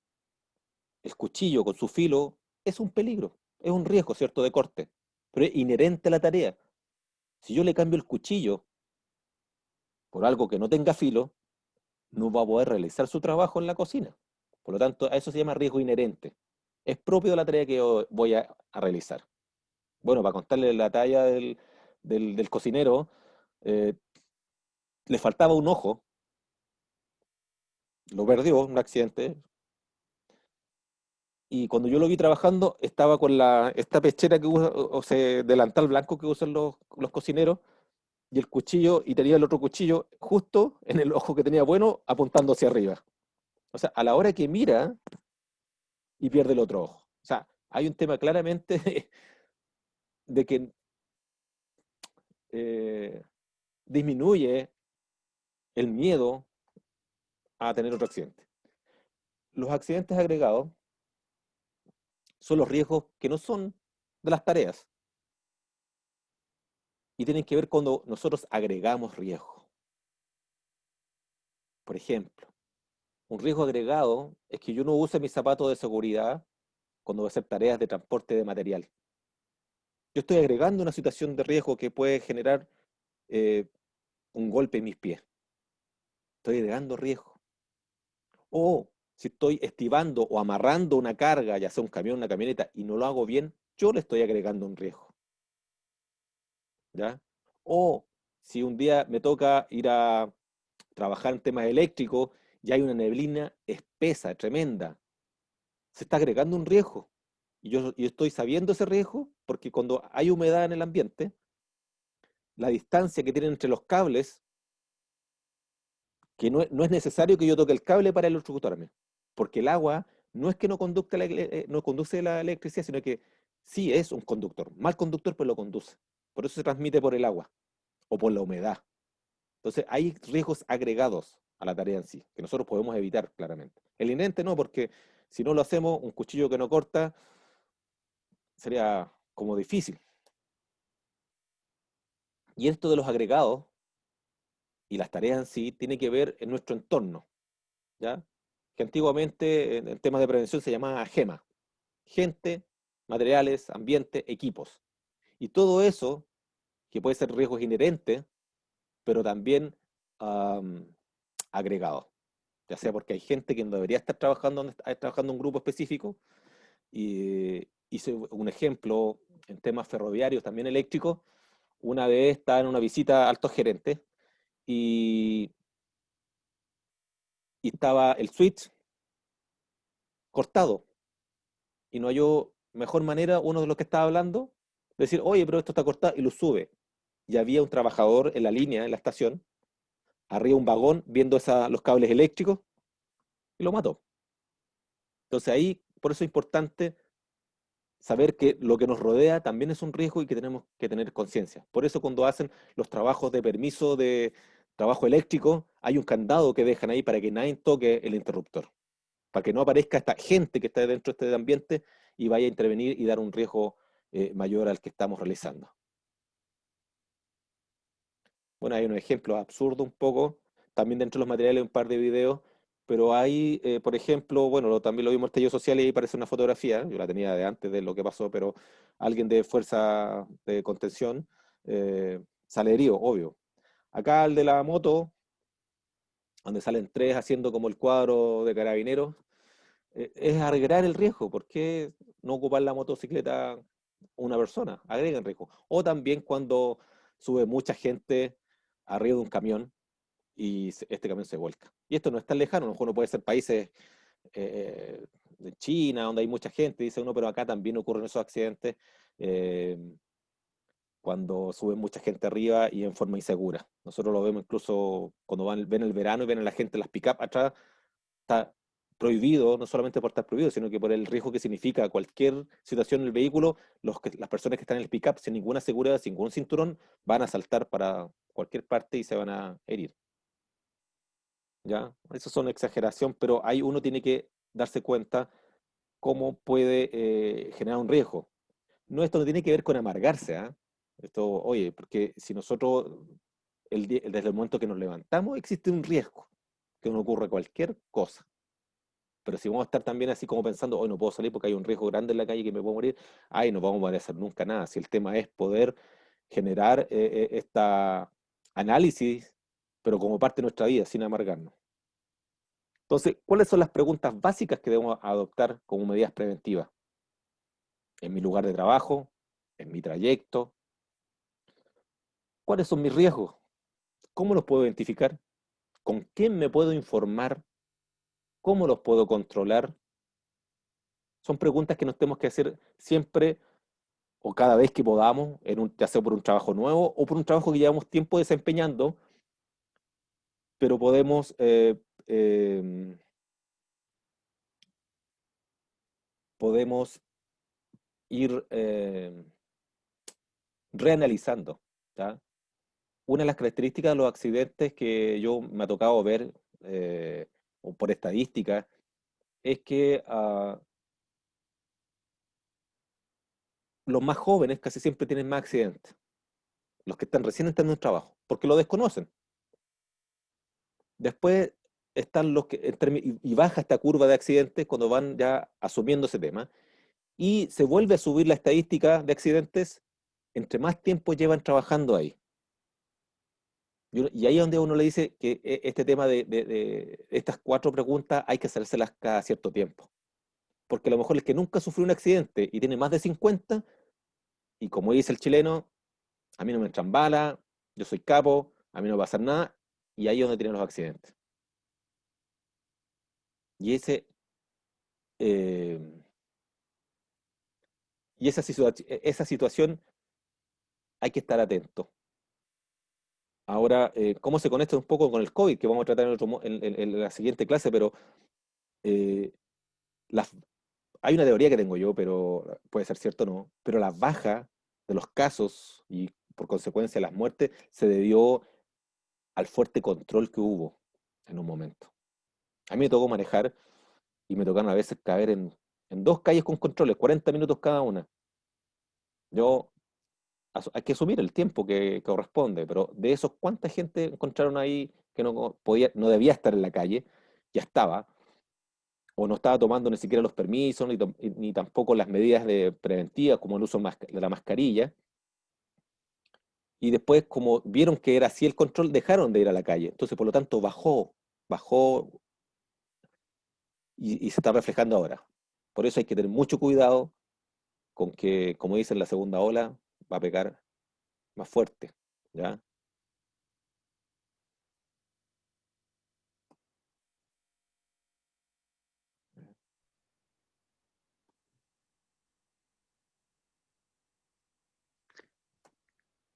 el cuchillo con su filo es un peligro, es un riesgo, ¿cierto?, de corte, pero es inherente a la tarea. Si yo le cambio el cuchillo por algo que no tenga filo, no va a poder realizar su trabajo en la cocina. Por lo tanto, a eso se llama riesgo inherente. Es propio de la tarea que yo voy a realizar. Bueno, para contarle la talla del cocinero, eh, le faltaba un ojo, lo perdió en un accidente, y cuando yo lo vi trabajando, estaba con esta pechera que usa, o sea, delantal blanco que usan los cocineros, y el cuchillo, y tenía el otro cuchillo justo en el ojo que tenía bueno, apuntando hacia arriba. O sea, a la hora que mira y pierde el otro ojo. O sea, hay un tema claramente de que eh, disminuye el miedo a tener otro accidente. Los accidentes agregados son los riesgos que no son de las tareas y tienen que ver cuando nosotros agregamos riesgo. Por ejemplo, Un riesgo agregado es que yo no use mis zapatos de seguridad cuando voy a hacer tareas de transporte de material. Yo estoy agregando una situación de riesgo que puede generar eh, un golpe en mis pies. Estoy agregando riesgo. O si estoy estivando o amarrando una carga, ya sea un camión, una camioneta, y no lo hago bien, yo le estoy agregando un riesgo. ¿Ya? O si un día me toca ir a trabajar en temas eléctricos y hay una neblina espesa, tremenda, se está agregando un riesgo. Y yo estoy sabiendo ese riesgo porque cuando hay humedad en el ambiente, la distancia que tienen entre los cables, que no es necesario que yo toque el cable para electrocutarme, porque el agua no es que no conduce la electricidad, sino que sí es un conductor, mal conductor, pero lo conduce. Por eso se transmite por el agua o por la humedad. Entonces hay riesgos agregados a la tarea en sí, que nosotros podemos evitar claramente. El inherente no, porque si no lo hacemos, un cuchillo que no corta sería como difícil. Y esto de los agregados y las tareas en sí tiene que ver en nuestro entorno, ¿ya? Que antiguamente en temas de prevención se llamaba GEMA. Gente, materiales, ambiente, equipos. Y todo eso, que puede ser riesgos inherentes, pero también um, agregados. Ya sea porque hay gente que no debería estar trabajando, trabajando en un grupo específico. Y hice un ejemplo en temas ferroviarios, también eléctricos. Una vez estaba en una visita a altos gerentes y, y estaba el switch cortado. Y no halló mejor manera uno de los que estaba hablando de decir, oye, pero esto está cortado, y lo sube. Y había un trabajador en la línea, en la estación, arriba un vagón, viendo los cables eléctricos, y lo mató. Entonces ahí, por eso es importante saber que lo que nos rodea también es un riesgo y que tenemos que tener conciencia. Por eso cuando hacen los trabajos de permiso de trabajo eléctrico, hay un candado que dejan ahí para que nadie toque el interruptor, para que no aparezca esta gente que está dentro de este ambiente y vaya a intervenir y dar un riesgo mayor al que estamos realizando. Bueno, hay unos ejemplos absurdos un poco, también dentro de los materiales un par de videos, pero hay, por ejemplo, bueno, también lo vimos en el estallido social y ahí parece una fotografía, yo la tenía de antes de lo que pasó, pero alguien de fuerza de contención sale herido, obvio. Acá el de la moto, donde salen tres haciendo como el cuadro de carabineros, es agregar el riesgo. ¿Por qué no ocupar la motocicleta una persona? Agregan riesgo. O también cuando sube mucha gente arriba de un camión y este camión se vuelca. Y esto no es tan lejano, a lo mejor no puede ser países de China, donde hay mucha gente, dice uno, pero acá también ocurren esos accidentes eh, cuando sube mucha gente arriba y en forma insegura. Nosotros lo vemos incluso cuando ven el verano y ven a la gente en las pick-up atrás, está prohibido, no solamente por estar prohibido, sino que por el riesgo que significa cualquier situación en el vehículo, las personas que están en el pick-up sin ninguna seguridad, sin ningún cinturón, van a saltar para cualquier parte y se van a herir. ¿Ya? Eso son exageración, pero ahí uno tiene que darse cuenta cómo puede generar un riesgo. No, esto no tiene que ver con amargarse, ¿ah? Esto, oye, porque si nosotros, desde el momento que nos levantamos, existe un riesgo, que nos ocurra cualquier cosa. Pero si vamos a estar también así como pensando, hoy no puedo salir porque hay un riesgo grande en la calle que me puedo morir, ay, no vamos a poder hacer nunca nada. Si el tema es poder generar esta análisis, pero como parte de nuestra vida, sin amargarnos. Entonces, ¿cuáles son las preguntas básicas que debemos adoptar como medidas preventivas? En mi lugar de trabajo, en mi trayecto. ¿Cuáles son mis riesgos? ¿Cómo los puedo identificar? ¿Con quién me puedo informar? ¿Cómo los puedo controlar? Son preguntas que nos tenemos que hacer siempre o cada vez que podamos, ya sea por un trabajo nuevo o por un trabajo que llevamos tiempo desempeñando, pero podemos ir reanalizando, ¿ya? Una de las características de los accidentes que yo me ha tocado ver, o por estadística, es que los más jóvenes casi siempre tienen más accidentes, los que están recién entrando en trabajo, porque lo desconocen. Después, están los que, y baja esta curva de accidentes cuando van ya asumiendo ese tema, y se vuelve a subir la estadística de accidentes entre más tiempo llevan trabajando ahí. Y ahí es donde uno le dice que este tema de estas 4 preguntas hay que hacérselas cada cierto tiempo. Porque a lo mejor el que nunca sufrió un accidente y tiene más de 50, y como dice el chileno, a mí no me entran balas, yo soy capo, a mí no me va a pasar nada, y ahí es donde tienen los accidentes. Y eh, esa situación hay que estar atento. Ahora, ¿cómo se conecta un poco con el COVID? Que vamos a tratar en la siguiente clase, pero eh, las, hay una teoría que tengo yo, pero puede ser cierto o no, pero la baja de los casos y por consecuencia las muertes se debió al fuerte control que hubo en un momento. A mí me tocó manejar y me tocaron a veces caer en 2 calles con controles, 40 minutos cada una. Yo, hay que asumir el tiempo que corresponde, pero de esos, ¿cuánta gente encontraron ahí que no debía estar en la calle? Ya estaba, o no estaba tomando ni siquiera los permisos, ni tampoco las medidas preventivas, como el uso de la mascarilla. Y después, como vieron que era así el control, dejaron de ir a la calle. Entonces, por lo tanto, bajó y se está reflejando ahora. Por eso hay que tener mucho cuidado con que, como dicen, la segunda ola va a pegar más fuerte, ¿ya?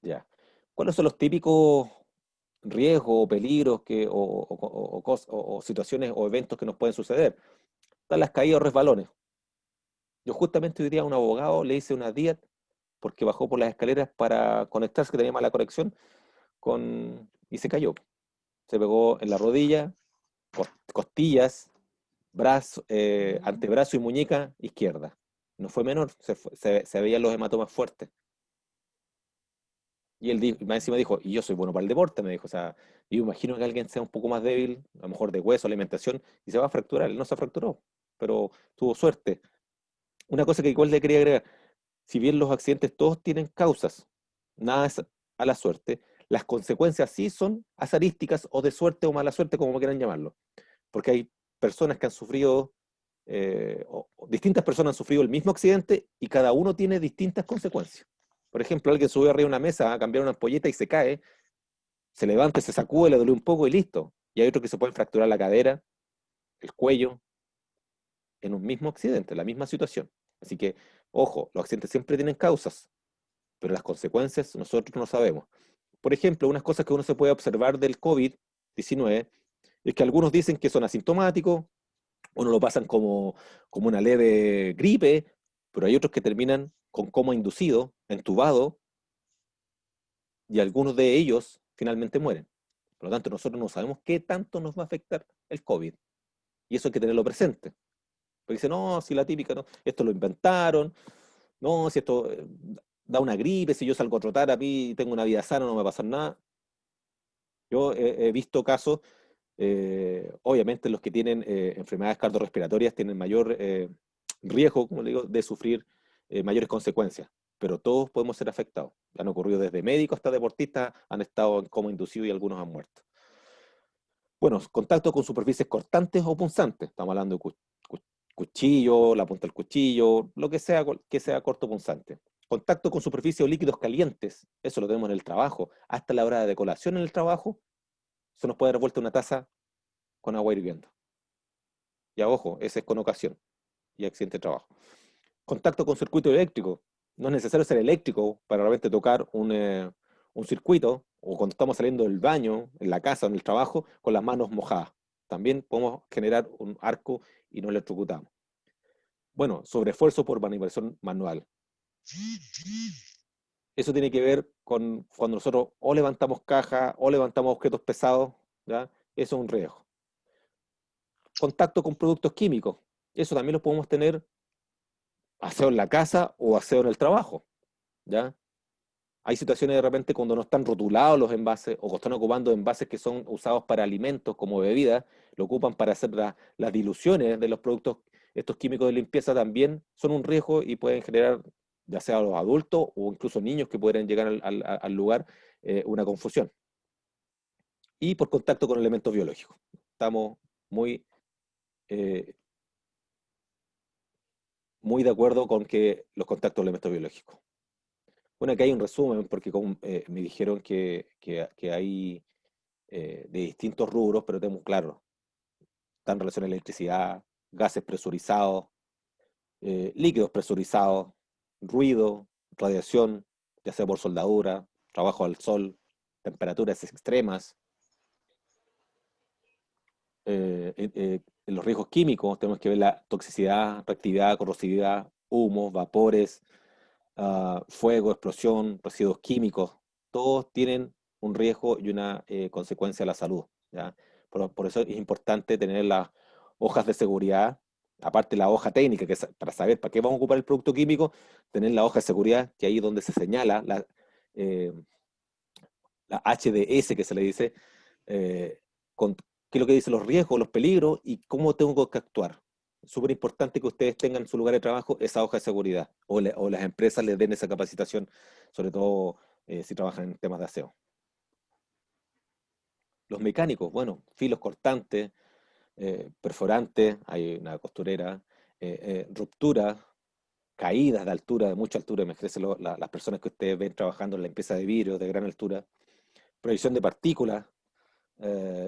Ya. ¿Cuáles son los típicos riesgos o peligros o situaciones o eventos que nos pueden suceder? Están las caídas o resbalones. Yo justamente hoy día a un abogado le hice una DIAT porque bajó por las escaleras para conectarse, que tenía mala conexión, y se cayó. Se pegó en la rodilla, costillas, brazo, antebrazo y muñeca izquierda. No fue menor, se veían los hematomas fuertes. Y él más encima dijo, y yo soy bueno para el deporte, me dijo. O sea, yo imagino que alguien sea un poco más débil, a lo mejor de hueso, alimentación, y se va a fracturar. Él no se fracturó, pero tuvo suerte. Una cosa que igual le quería agregar, si bien los accidentes todos tienen causas, nada es a la suerte, las consecuencias sí son azarísticas o de suerte o mala suerte, como quieran llamarlo. Porque hay personas que han sufrido, o distintas personas han sufrido el mismo accidente y cada uno tiene distintas consecuencias. Por ejemplo, alguien subió arriba de una mesa a cambiar una ampolleta y se cae, se levanta, se sacude, le duele un poco y listo. Y hay otros que se pueden fracturar la cadera, el cuello, en un mismo accidente, en la misma situación. Así que, ojo, los accidentes siempre tienen causas, pero las consecuencias nosotros no sabemos. Por ejemplo, unas cosas que uno se puede observar del COVID-19 es que algunos dicen que son asintomáticos, uno lo pasan como una leve gripe, pero hay otros que terminan con coma inducido, entubado, y algunos de ellos finalmente mueren. Por lo tanto, nosotros no sabemos qué tanto nos va a afectar el COVID. Y eso hay que tenerlo presente. Porque dicen, no, si la típica, no, esto lo inventaron, no, si esto da una gripe, si yo salgo a trotar a mí y tengo una vida sana, no me va a pasar nada. Yo he visto casos, obviamente los que tienen enfermedades cardiorrespiratorias tienen mayor riesgo, como le digo, de sufrir mayores consecuencias, pero todos podemos ser afectados. Han ocurrido desde médicos hasta deportistas, han estado en coma inducido y algunos han muerto. Bueno, contacto con superficies cortantes o punzantes. Estamos hablando de cuchillo, la punta del cuchillo, lo que sea corto o punzante. Contacto con superficies o líquidos calientes, eso lo tenemos en el trabajo. Hasta la hora de colación en el trabajo, se nos puede dar vuelta una taza con agua hirviendo. Ya, ojo, ese es con ocasión y accidente de trabajo. Contacto con circuito eléctrico. No es necesario ser eléctrico para realmente tocar un circuito, o cuando estamos saliendo del baño, en la casa, en el trabajo, con las manos mojadas. También podemos generar un arco y nos electrocutamos. Bueno, sobreesfuerzo por manipulación manual. Eso tiene que ver con cuando nosotros o levantamos cajas o levantamos objetos pesados, ¿ya? Eso es un riesgo. Contacto con productos químicos. Eso también lo podemos tener aseo en la casa o aseo en el trabajo, ¿ya? Hay situaciones de repente cuando no están rotulados los envases o que están ocupando envases que son usados para alimentos como bebidas, lo ocupan para hacer las diluciones de los productos. Estos químicos de limpieza también son un riesgo y pueden generar, ya sea a los adultos o incluso niños que pueden llegar al lugar, una confusión. Y por contacto con elementos biológicos. Estamos muy, muy de acuerdo con que los contactos con elementos biológicos. Bueno, aquí hay un resumen, porque me dijeron que hay de distintos rubros, pero tenemos claro, están en relación a electricidad, gases presurizados, líquidos presurizados, ruido, radiación, ya sea por soldadura, trabajo al sol, temperaturas extremas, en los riesgos químicos tenemos que ver la toxicidad, reactividad, corrosividad, humos, vapores, fuego, explosión, residuos químicos, todos tienen un riesgo y una consecuencia a la salud, ¿ya? Por eso es importante tener las hojas de seguridad, aparte la hoja técnica, que es para saber para qué vamos a ocupar el producto químico, tener la hoja de seguridad, que ahí es donde se señala la HDS, que se le dice, con qué es lo que dice los riesgos, los peligros y cómo tengo que actuar. Es súper importante que ustedes tengan en su lugar de trabajo esa hoja de seguridad o las empresas les den esa capacitación, sobre todo si trabajan en temas de aseo. Los mecánicos, bueno, filos cortantes, perforantes, hay una costurera, ruptura, caídas de altura, de mucha altura, imagínense las personas que ustedes ven trabajando en la limpieza de vidrio de gran altura, proyección de partículas,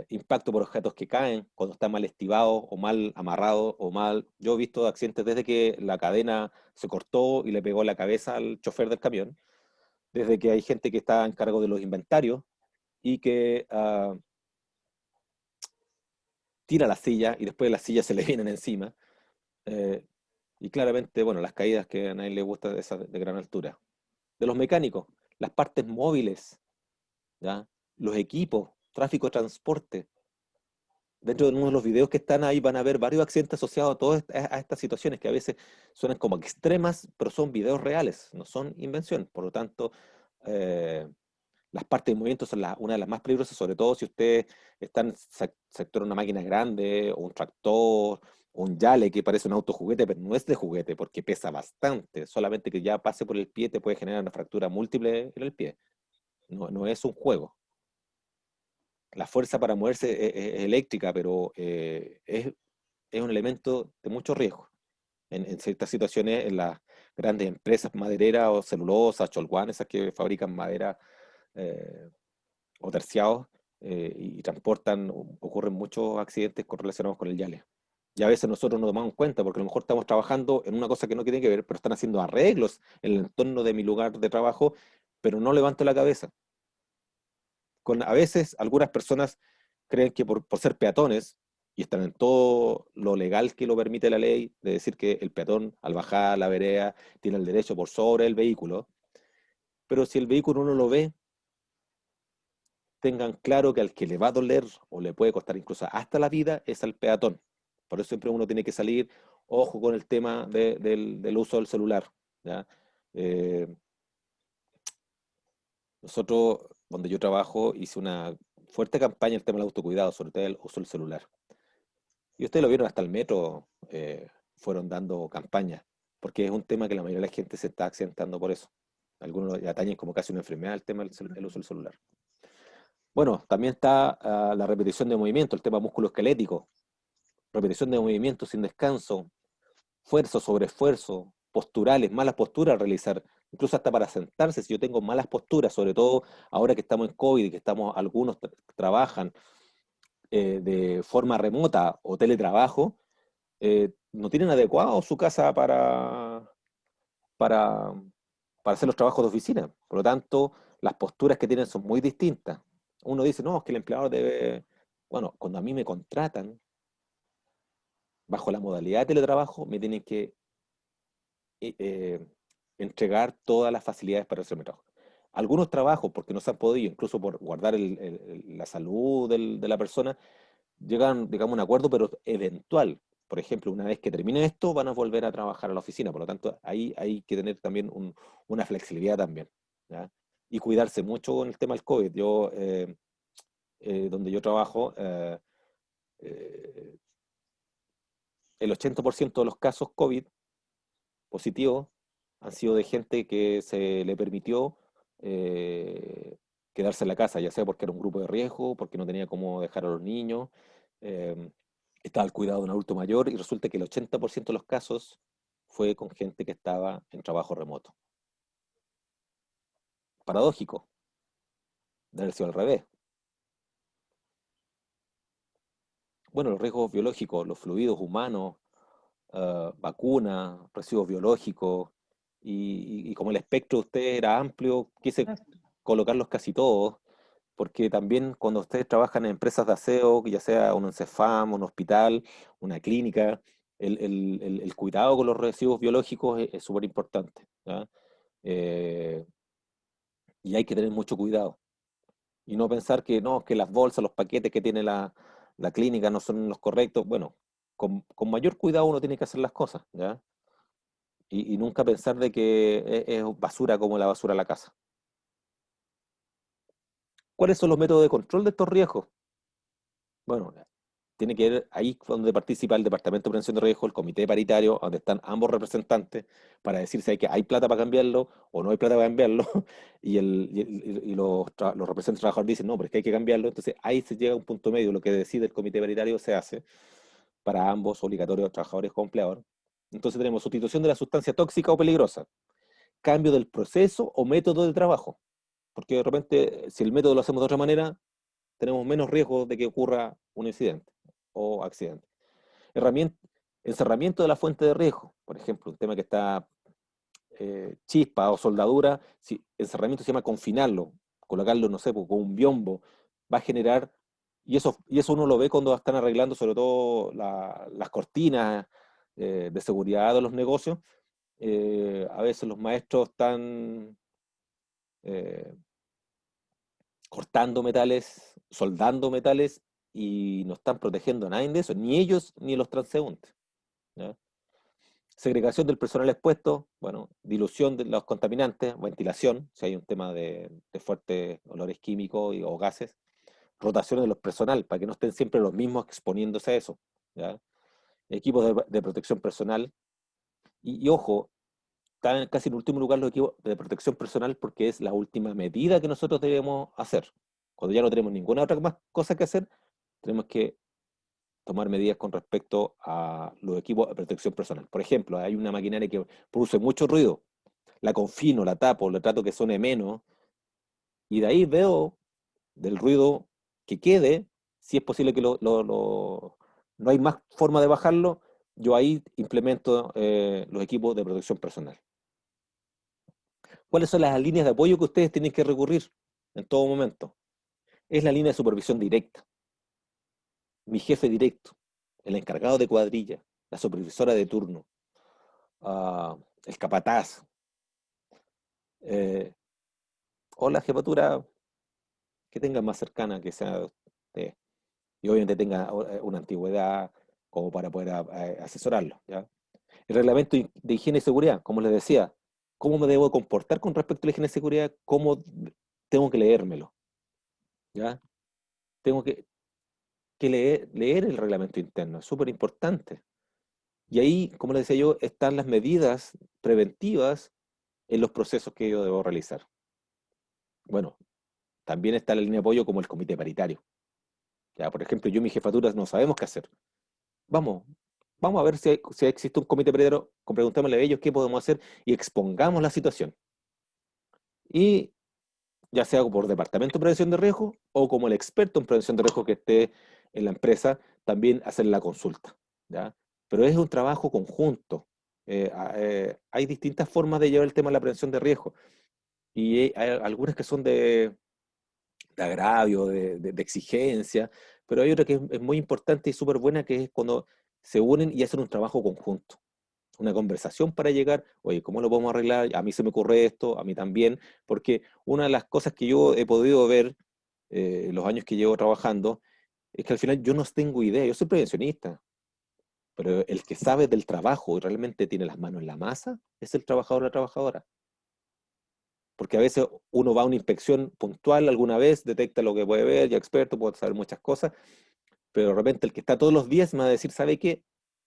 impacto por objetos que caen, cuando está mal estivado o mal amarrado o mal. Yo he visto accidentes desde que la cadena se cortó y le pegó la cabeza al chofer del camión, desde que hay gente que está en cargo de los inventarios y que tira la silla y después las sillas se le vienen encima. eh, y claramente, bueno, las caídas que a nadie le gusta de gran altura. De los mecánicos, las partes móviles, ¿ya? Los equipos, tráfico de transporte. Dentro de uno de los videos que están ahí van a ver varios accidentes asociados a todas a estas situaciones que a veces suenan como extremas, pero son videos reales, no son invención. Por lo tanto, eh, las partes de movimiento son una de las más peligrosas, sobre todo si ustedes están en sector de una máquina grande, o un tractor, o un yale que parece un auto juguete, pero no es de juguete porque pesa bastante. Solamente que ya pase por el pie te puede generar una fractura múltiple en el pie. No es un juego. La fuerza para moverse es eléctrica, pero es un elemento de mucho riesgo. En ciertas situaciones, en las grandes empresas madereras o celulosas, cholguán, esas que fabrican madera eh, o terciados y transportan, ocurren muchos accidentes relacionados con el yale. Y a veces nosotros no tomamos cuenta porque a lo mejor estamos trabajando en una cosa que no tiene que ver, pero están haciendo arreglos en el entorno de mi lugar de trabajo, pero no levanto la cabeza. A veces algunas personas creen que por ser peatones, y están en todo lo legal que lo permite la ley, de decir que el peatón al bajar a la vereda tiene el derecho por sobre el vehículo, pero si el vehículo no lo ve, tengan claro que al que le va a doler o le puede costar incluso hasta la vida es al peatón. Por eso siempre uno tiene que salir, ojo con el tema del uso del celular, ¿ya? Eh, Nosotros, donde yo trabajo, hice una fuerte campaña en el tema del autocuidado, sobre todo el uso del celular. Y ustedes lo vieron hasta el metro, fueron dando campañas, porque es un tema que la mayoría de la gente se está accidentando por eso. Algunos ya atañen como casi una enfermedad el tema del uso del celular. Bueno, también está la repetición de movimiento, el tema musculoesquelético, repetición de movimiento sin descanso, fuerza sobre esfuerzo, posturales, malas posturas a realizar, incluso hasta para sentarse, si yo tengo malas posturas, sobre todo ahora que estamos en COVID y que algunos trabajan de forma remota o teletrabajo, no tienen adecuado su casa para, para hacer los trabajos de oficina. Por lo tanto, las posturas que tienen son muy distintas. Uno dice, no, es que el empleador debe, bueno, cuando a mí me contratan, bajo la modalidad de teletrabajo, me tienen que eh, entregar todas las facilidades para hacer mi trabajo. Algunos trabajos, porque no se han podido, incluso por guardar la salud de la persona, llegan, digamos, a un acuerdo, pero eventual. Por ejemplo, una vez que termine esto, van a volver a trabajar a la oficina. Por lo tanto, ahí hay que tener también una flexibilidad también, ¿ya? y cuidarse mucho con el tema del COVID. Yo, donde yo trabajo, el 80% de los casos COVID positivos han sido de gente que se le permitió quedarse en la casa, ya sea porque era un grupo de riesgo, porque no tenía cómo dejar a los niños, eh, estaba al cuidado de un adulto mayor, y resulta que el 80% de los casos fue con gente que estaba en trabajo remoto. Paradójico, debe haber sido al revés. Bueno, los riesgos biológicos, los fluidos humanos, vacunas, residuos biológicos, y como el espectro de ustedes era amplio, quise colocarlos casi todos, porque también cuando ustedes trabajan en empresas de aseo, ya sea un Cefam, un hospital, una clínica, el cuidado con los residuos biológicos es súper importante, ¿ya? Eh, y hay que tener mucho cuidado. Y no pensar que no, que las bolsas, los paquetes que tiene la clínica no son los correctos. Bueno, con mayor cuidado uno tiene que hacer las cosas, ¿ya? Y nunca pensar de que es basura como la basura de la casa. ¿Cuáles son los métodos de control de estos riesgos? Bueno, tiene que ver ahí donde participa el Departamento de Prevención de Riesgo, el Comité Paritario, donde están ambos representantes para decir si hay plata para cambiarlo o no hay plata para cambiarlo, y los representantes trabajadores dicen, no, pero es que hay que cambiarlo. Entonces ahí se llega a un punto medio, lo que decide el Comité Paritario se hace para ambos, obligatorios, trabajadores o empleadores. Entonces tenemos sustitución de la sustancia tóxica o peligrosa, cambio del proceso o método de trabajo, porque de repente si el método lo hacemos de otra manera, tenemos menos riesgo de que ocurra un incidente o accidente. Encerramiento de la fuente de riesgo, por ejemplo, un tema que está chispa o soldadura, si encerramiento se llama confinarlo, colocarlo, no sé, con un biombo, va a generar, y eso uno lo ve cuando están arreglando sobre todo las cortinas de seguridad de los negocios. A veces los maestros están cortando metales, soldando metales, y no están protegiendo a nadie de eso, ni ellos ni los transeúntes, ¿ya? Segregación del personal expuesto, bueno, dilución de los contaminantes, ventilación, si hay un tema de fuertes olores químicos o gases, rotación de los personal, para que no estén siempre los mismos exponiéndose a eso, ¿ya? Equipos de protección personal, y ojo, están casi en último lugar los equipos de protección personal, porque es la última medida que nosotros debemos hacer. Cuando ya no tenemos ninguna otra más cosa que hacer, tenemos que tomar medidas con respecto a los equipos de protección personal. Por ejemplo, hay una maquinaria que produce mucho ruido, la confino, la tapo, le trato que suene menos, y de ahí veo del ruido que quede, si es posible que no hay más forma de bajarlo, yo ahí implemento los equipos de protección personal. ¿Cuáles son las líneas de apoyo que ustedes tienen que recurrir en todo momento? Es la línea de supervisión directa, mi jefe directo, el encargado de cuadrilla, la supervisora de turno, el capataz, o la jefatura que tenga más cercana, que sea de usted, y obviamente tenga una antigüedad como para poder asesorarlo, ¿ya? El reglamento de higiene y seguridad, como les decía, ¿cómo me debo comportar con respecto a la higiene y seguridad? ¿Cómo tengo que leérmelo? ¿Ya? Tengo que leer el reglamento interno, es súper importante. Y ahí, como les decía yo, están las medidas preventivas en los procesos que yo debo realizar. Bueno, también está la línea de apoyo como el comité paritario. Ya, por ejemplo, yo y mi jefatura no sabemos qué hacer. Vamos, vamos a ver si existe un comité paritario, preguntémosle a ellos qué podemos hacer y expongamos la situación. Y ya sea por departamento de prevención de riesgo o como el experto en prevención de riesgo que esté en la empresa, también hacer la consulta, ¿ya? Pero es un trabajo conjunto. Hay distintas formas de llevar el tema de la prevención de riesgo, y hay algunas que son de agravio, de exigencia, pero hay otra que es muy importante y súper buena, que es cuando se unen y hacen un trabajo conjunto, una conversación para llegar, oye, ¿cómo lo podemos arreglar? A mí se me ocurre esto, a mí también, porque una de las cosas que yo he podido ver los años que llevo trabajando, es que al final yo no tengo idea, yo soy prevencionista, pero el que sabe del trabajo y realmente tiene las manos en la masa es el trabajador o la trabajadora. porque a veces uno va a una inspección puntual alguna vez, detecta lo que puede ver, ya experto, puede saber muchas cosas, pero de repente el que está todos los días me va a decir, ¿sabe qué?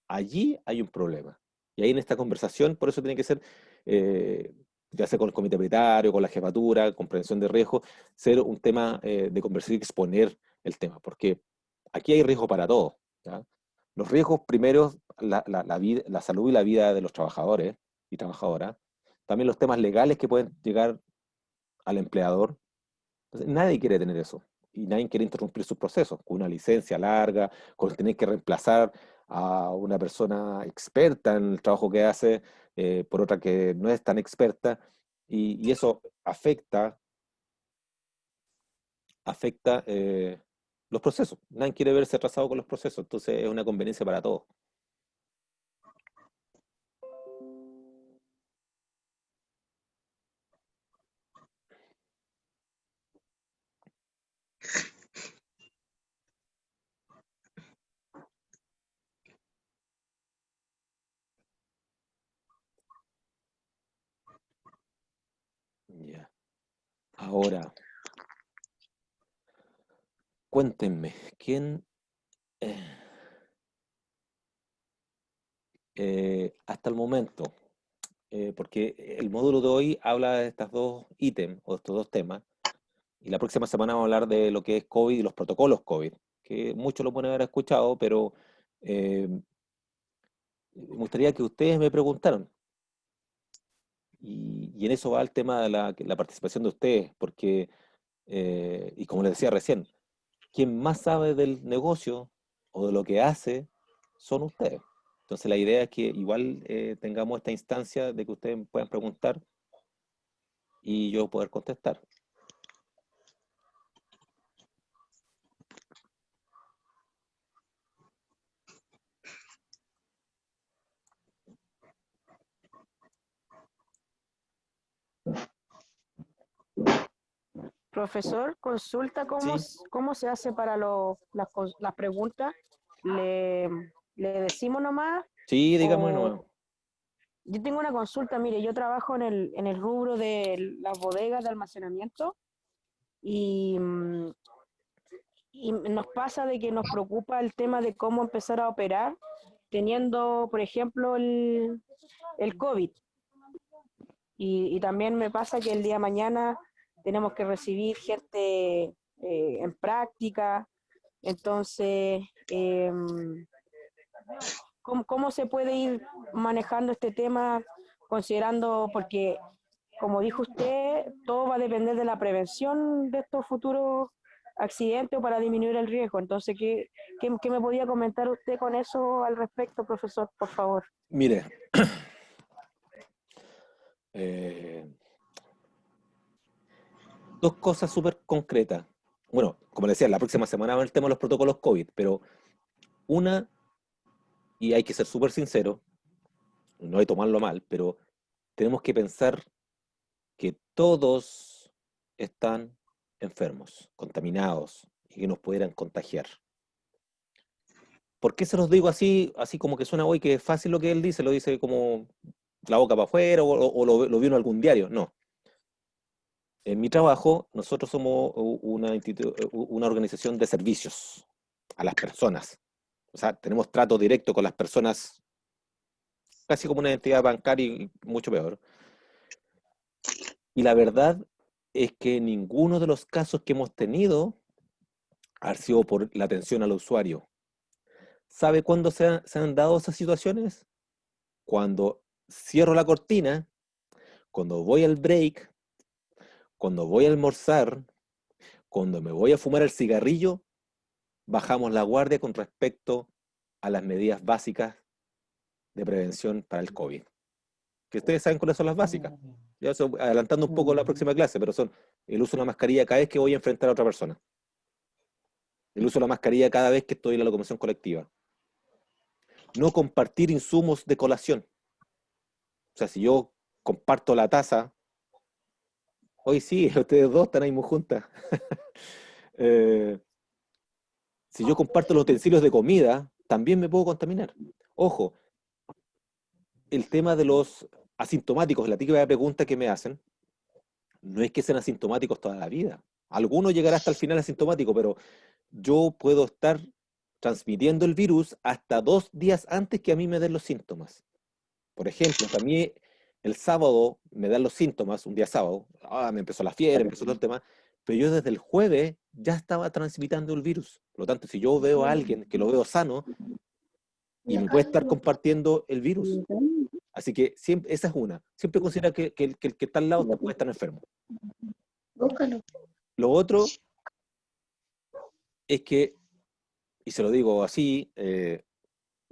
Allí hay un problema. Y ahí en esta conversación, por eso tiene que ser, eh, ya sea con el comité prioritario, con la jefatura, comprensión de riesgo, ser un tema de conversación y exponer el tema, porque aquí hay riesgo para todos. ¿Ya? Los riesgos primeros, la salud y la vida de los trabajadores y trabajadoras, también los temas legales que pueden llegar al empleador. Entonces, nadie quiere tener eso y nadie quiere interrumpir sus procesos con una licencia larga, con tener que reemplazar a una persona experta en el trabajo que hace por otra que no es tan experta y eso afecta los procesos. Nadie quiere verse atrasado con los procesos, entonces es una conveniencia para todos. Ya. Ahora, cuéntenme, ¿quién hasta el momento, porque el módulo de hoy habla de estos dos ítems o estos dos temas, y la próxima semana vamos a hablar de lo que es COVID y los protocolos COVID, que muchos lo pueden haber escuchado, pero me gustaría que ustedes me preguntaran, y en eso va el tema de la participación de ustedes, porque, y como les decía recién, quien más sabe del negocio o de lo que hace son ustedes. Entonces la idea es que igual tengamos esta instancia de que ustedes puedan preguntar y yo poder contestar. Profesor, consulta cómo, Sí, cómo se hace para las preguntas. ¿Le, le decimos nomás? sí, dígame nomás. O yo tengo una consulta, mire, yo trabajo en el rubro de las bodegas de almacenamiento y, y nos pasa de que nos preocupa el tema de cómo empezar a operar teniendo, por ejemplo, el COVID. Y también me pasa que el día de mañana tenemos que recibir gente en práctica. Entonces, ¿cómo se puede ir manejando este tema considerando, porque como dijo usted, todo va a depender de la prevención de estos futuros accidentes o para disminuir el riesgo? Entonces, ¿qué me podía comentar usted con eso al respecto, profesor, por favor? Mire, eh, dos cosas súper concretas. Bueno, como le decía, la próxima semana va el tema de los protocolos COVID, pero una, y hay que ser súper sincero, no hay que tomarlo mal, pero tenemos que pensar que todos están enfermos, contaminados y que nos pudieran contagiar. ¿Por qué se los digo así, así como que suena hoy que es fácil lo que él dice? Lo dice como la boca para afuera o lo vio en algún diario. No. En mi trabajo, nosotros somos una organización de servicios a las personas. O sea, tenemos trato directo con las personas, casi como una entidad bancaria y mucho peor. Y la verdad es que ninguno de los casos que hemos tenido ha sido por la atención al usuario. ¿Sabe cuándo se han dado esas situaciones? Cuando cierro la cortina, cuando voy al break, cuando voy a almorzar, cuando me voy a fumar el cigarrillo, bajamos la guardia con respecto a las medidas básicas de prevención para el COVID. Que ustedes saben cuáles son las básicas. Ya eso, adelantando un poco la próxima clase, pero son el uso de la mascarilla cada vez que voy a enfrentar a otra persona. El uso de la mascarilla cada vez que estoy en la locomoción colectiva. No compartir insumos de colación. O sea, si yo comparto la taza, hoy sí, ustedes dos están ahí muy juntas. Si yo comparto los utensilios de comida, también me puedo contaminar. Ojo, el tema de los asintomáticos, la típica pregunta que me hacen, no es que sean asintomáticos toda la vida. Algunos llegará hasta el final asintomático, pero yo puedo estar transmitiendo el virus hasta 2 días antes que a mí me den los síntomas. Por ejemplo, que a mí el sábado me dan los síntomas, un día sábado, me empezó la fiebre, empezó todo el tema, pero yo desde el jueves ya estaba transmitiendo el virus. Por lo tanto, si yo veo a alguien que lo veo sano, y me puede estar compartiendo el virus. Así que siempre, esa es una. Siempre considera que el que está al lado puede estar enfermo. Búscalo. Lo otro es que, y se lo digo así, yo he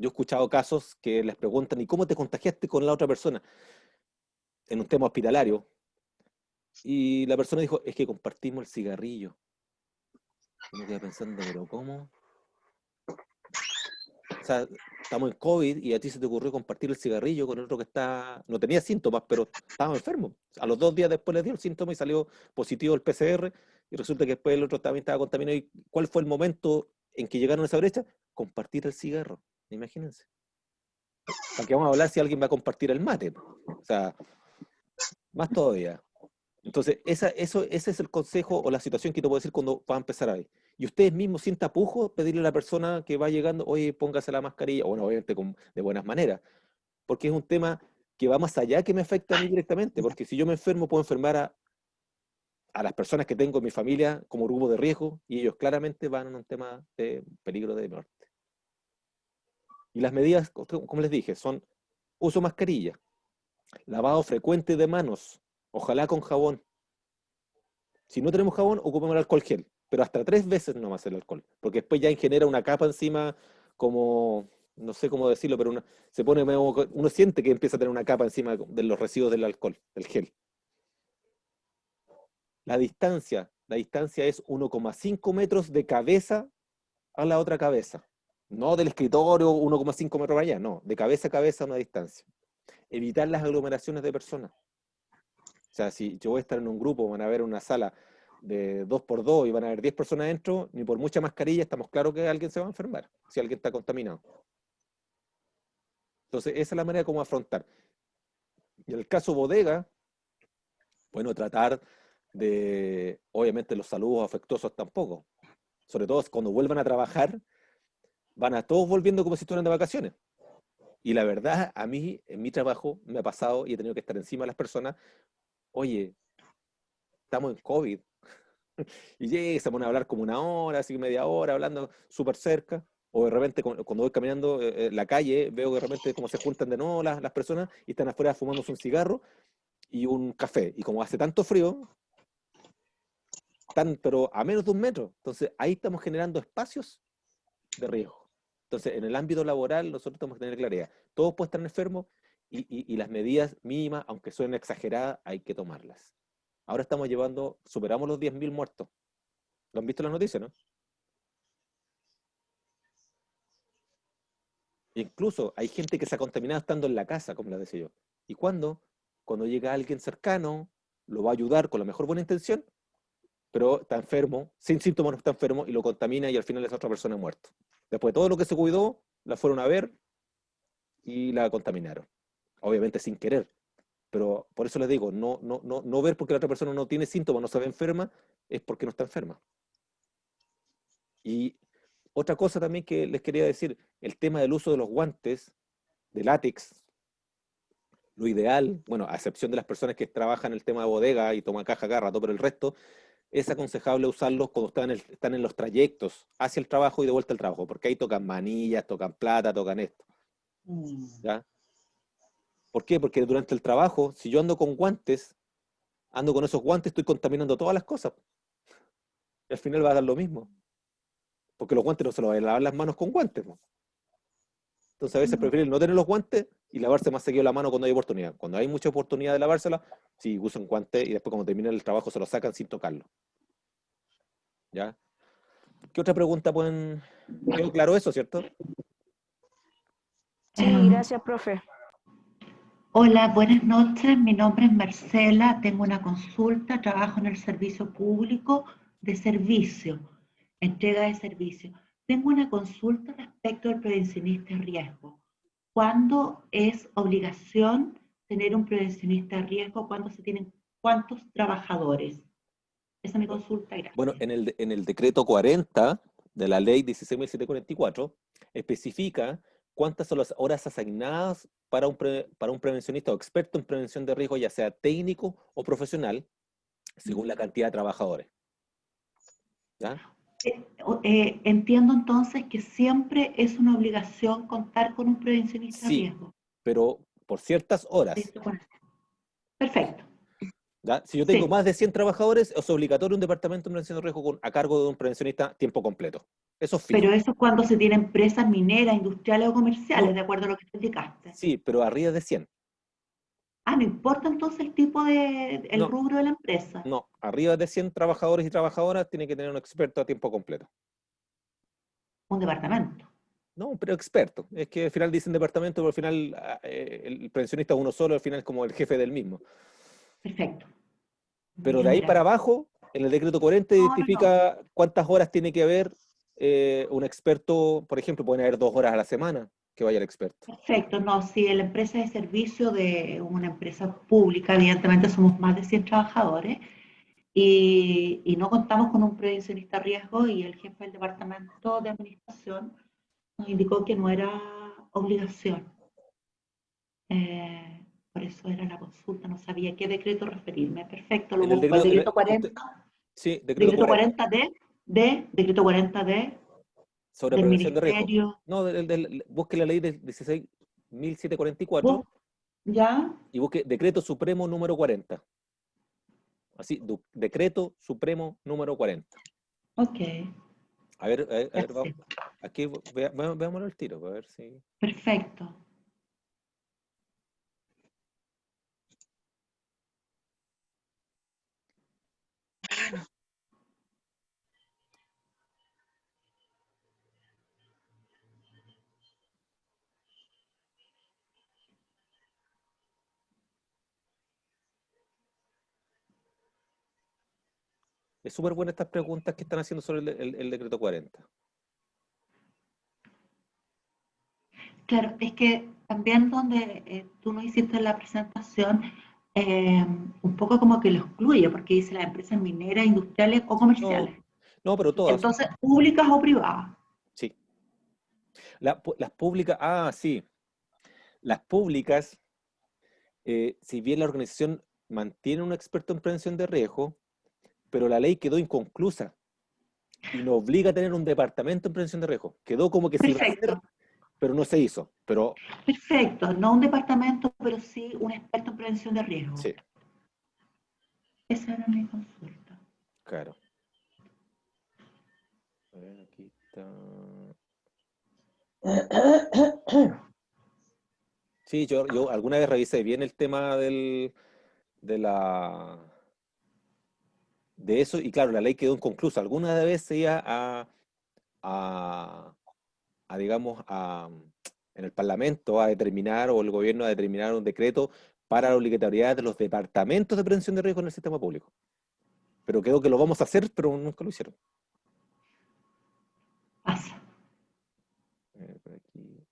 escuchado casos que les preguntan, ¿y cómo te contagiaste con la otra persona? En un tema hospitalario. Y la persona dijo, es que compartimos el cigarrillo. Uno queda pensando, ¿pero cómo? O sea, estamos en COVID y a ti se te ocurrió compartir el cigarrillo con otro que no tenía síntomas, pero estaba enfermo. A los 2 días después le dio el síntoma y salió positivo el PCR, y resulta que después el otro también estaba contaminado. ¿Y cuál fue el momento en que llegaron a esa brecha? Compartir el cigarro, imagínense. ¿Para qué vamos a hablar si alguien va a compartir el mate? O sea, más todavía. Entonces, ese es el consejo o la situación que te puedo decir cuando va a empezar ahí. Y ustedes mismos, sin tapujos, pedirle a la persona que va llegando, oye, póngase la mascarilla, bueno, obviamente de buenas maneras, porque es un tema que va más allá que me afecta a mí directamente, porque si yo me enfermo, puedo enfermar a las personas que tengo en mi familia como grupo de riesgo, y ellos claramente van en un tema de peligro de muerte. Y las medidas, como les dije, son uso mascarilla, lavado frecuente de manos, ojalá con jabón. Si no tenemos jabón, ocupemos el alcohol gel, pero hasta 3 veces nomás el alcohol, porque después ya genera una capa encima, como, no sé cómo decirlo, pero se pone, uno siente que empieza a tener una capa encima de los residuos del alcohol, del gel. La distancia es 1,5 metros de cabeza a la otra cabeza. No del escritorio 1,5 metros para allá, no, de cabeza a cabeza una distancia. Evitar las aglomeraciones de personas. O sea, si yo voy a estar en un grupo, van a ver una sala de 2x2 y van a haber 10 personas dentro, ni por mucha mascarilla estamos claros que alguien se va a enfermar, si alguien está contaminado. Entonces, esa es la manera como afrontar. Y en el caso bodega, bueno, tratar de, obviamente los saludos afectuosos tampoco. Sobre todo cuando vuelvan a trabajar, van a todos volviendo como si estuvieran de vacaciones. Y la verdad, a mí, en mi trabajo, me ha pasado y he tenido que estar encima de las personas, oye, estamos en COVID. Y se pone a hablar como 1 hora, así media hora, hablando súper cerca. O de repente, cuando voy caminando la calle, veo que de repente como se juntan de nuevo las personas y están afuera fumándose un cigarro y un café. Y como hace tanto frío, están pero a menos de 1 metro. Entonces ahí estamos generando espacios de riesgo. Entonces, en el ámbito laboral, nosotros tenemos que tener claridad. Todos pueden estar enfermos y las medidas mínimas, aunque suenen exageradas, hay que tomarlas. Ahora superamos los 10.000 muertos. ¿Lo han visto en las noticias, no? Incluso hay gente que se ha contaminado estando en la casa, como les decía yo. ¿Y cuándo? Cuando llega alguien cercano, lo va a ayudar con la mejor buena intención, pero está enfermo, sin síntomas no está enfermo, y lo contamina y al final es otra persona muerta. Después de todo lo que se cuidó, la fueron a ver y la contaminaron. Obviamente sin querer. Pero por eso les digo, no ver porque la otra persona no tiene síntomas, no se ve enferma, es porque no está enferma. Y otra cosa también que les quería decir, el tema del uso de los guantes de látex, lo ideal, bueno, a excepción de las personas que trabajan en el tema de bodega y toman caja cada rato, pero el resto es aconsejable usarlos cuando están en los trayectos hacia el trabajo y de vuelta al trabajo, porque ahí tocan manillas, tocan plata, tocan esto. ¿Ya? ¿Por qué? Porque durante el trabajo, si yo ando con guantes, ando con esos guantes, estoy contaminando todas las cosas. Y al final va a dar lo mismo. Porque los guantes no se los van a lavar las manos con guantes, ¿no? Entonces a veces prefieren no tener los guantes y lavarse más seguido la mano cuando hay oportunidad. Cuando hay mucha oportunidad de lavársela, sí, usan guantes y después cuando terminan el trabajo se lo sacan sin tocarlo. ¿Ya? ¿Qué otra pregunta pueden...? ¿Quedó claro eso, cierto? Sí, gracias, profe. Hola, buenas noches. Mi nombre es Marcela. Tengo una consulta. Trabajo en el servicio público de servicio, entrega de servicio. Tengo una consulta respecto al prevencionista de riesgo. ¿Cuándo es obligación tener un prevencionista de riesgo? cuántos trabajadores. Esa es mi consulta, gracias. Bueno, en el decreto 40 de la ley 16.744 especifica cuántas son las horas asignadas para un prevencionista o experto en prevención de riesgo, ya sea técnico o profesional, según la cantidad de trabajadores. ¿Ya? Entiendo entonces que siempre es una obligación contar con un prevencionista de Sí, riesgo. pero por ciertas horas. Perfecto. ¿Ya? Si yo tengo Sí. más de 100 trabajadores, es obligatorio un departamento de prevención de riesgo a cargo de un prevencionista a tiempo completo. Eso es fijo. Pero eso es cuando se tienen empresas mineras, industriales o comerciales, No. de acuerdo a lo que tú indicaste. Sí, pero arriba de 100. No importa entonces el tipo el No. rubro de la empresa. No, arriba de 100 trabajadores y trabajadoras tiene que tener un experto a tiempo completo. Un departamento. No, pero experto. Es que al final dicen departamento, pero al final el prevencionista es uno solo, al final es como el jefe del mismo. Perfecto. Pero de Ya, ahí mira. para abajo, en el decreto 40 identifica cuántas horas tiene que haber un experto. Por ejemplo, pueden haber 2 horas a la semana que vaya el experto. Perfecto, no, si la empresa de servicio de una empresa pública, evidentemente somos más de 100 trabajadores y no contamos con un prevencionista riesgo y el jefe del departamento de administración nos indicó que no era obligación. Por eso era la consulta, no sabía a qué decreto referirme. Perfecto, lo En el busco. El decreto decreto, 40, sí, decreto 40. decreto 40 Sobre del prevención de riesgo. Ministerio. No, busque la ley del 16.744 ¿Ya? y busque decreto supremo número 40. Así, decreto supremo número 40. Ok. A ver, Gracias. aquí veámoslo al tiro, a ver si... Perfecto. Es súper buena estas preguntas que están haciendo sobre el decreto 40. Claro, es que también donde tú nos hiciste la presentación, un poco como que lo excluye, porque dice las empresas mineras, industriales o comerciales. No, pero todas. Entonces, públicas o privadas. Sí. Las públicas, sí. Las públicas, si bien la organización mantiene un experto en prevención de riesgo, pero la ley quedó inconclusa y nos obliga a tener un departamento en prevención de riesgo. Quedó como que se iba a hacer, Perfecto, pero no se hizo. Pero perfecto. No un departamento, pero sí un experto en prevención de riesgo. sí, Esa era mi consulta. claro. A ver, aquí está. Sí, yo alguna vez revisé bien el tema de eso, y claro, la ley quedó inconclusa. Alguna vez se iba digamos, en el Parlamento a determinar, o el gobierno a determinar un decreto para la obligatoriedad de los departamentos de prevención de riesgo en el sistema público. Pero quedó que lo vamos a hacer, pero nunca lo hicieron. Pasa. Por aquí.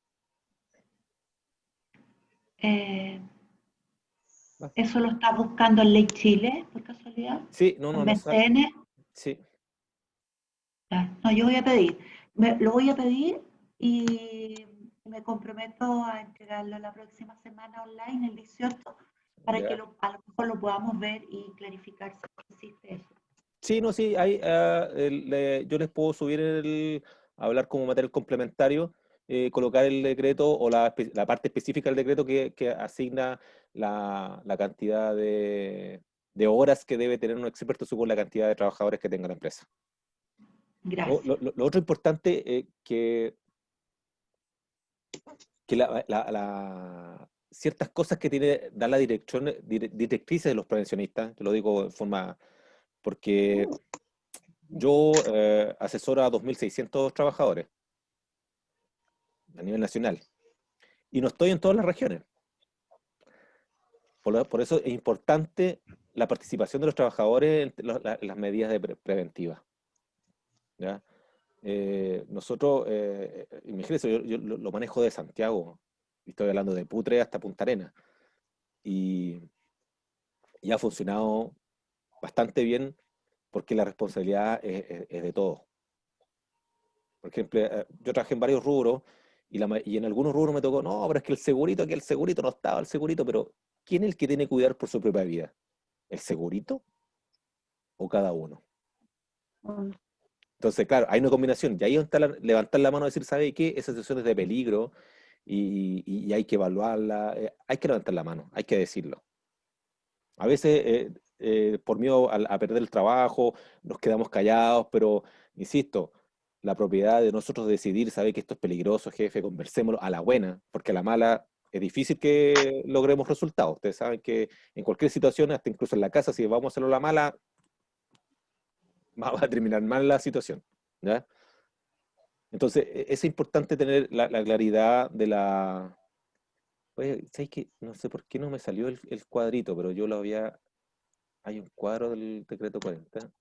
¿Eso lo estás buscando en Ley Chile, por casualidad? Sí, no ¿En sale. BCN? Sí. No, yo voy a pedir. Lo voy a pedir y me comprometo a entregarlo la próxima semana online, el 18, para Ya. que a lo mejor lo podamos ver y clarificar si existe eso. Sí, no, sí, yo les puedo subir hablar como material complementario, colocar el decreto o la parte específica del decreto que asigna la cantidad de horas que debe tener un experto según la cantidad de trabajadores que tenga la empresa. Gracias. Lo otro importante es que ciertas cosas que da la directrices de los prevencionistas, te lo digo de forma, porque yo asesoro a 2.600 trabajadores a nivel nacional y no estoy en todas las regiones. Por eso es importante la participación de los trabajadores en las medidas preventivas. ¿Ya? Nosotros, imagínense, yo lo manejo de Santiago, y estoy hablando de Putre hasta Punta Arenas, y y ha funcionado bastante bien porque la responsabilidad es de todos. Por ejemplo, yo trabajé en varios rubros y en algunos rubros me tocó, no, pero es que aquí el segurito no estaba, el segurito, pero ¿quién es el que tiene que cuidar por su propia vida? ¿El segurito o cada uno? Mm. Entonces, claro, hay una combinación. Y ahí está levantar la mano y decir, ¿sabe qué? Esa situación es de peligro y hay que evaluarla. Hay que levantar la mano, hay que decirlo. A veces, por miedo a perder el trabajo, nos quedamos callados, pero, insisto, la propiedad de nosotros decidir, sabe que esto es peligroso, jefe, conversémoslo a la buena, porque a la mala es difícil que logremos resultados. Ustedes saben que en cualquier situación, hasta incluso en la casa, si vamos a hacerlo a la mala, va a terminar mal la situación, ¿ya? Entonces, es importante tener la claridad de la... Oye, ¿sabes qué? No sé por qué no me salió el cuadrito, pero yo lo había... Hay un cuadro del decreto 40.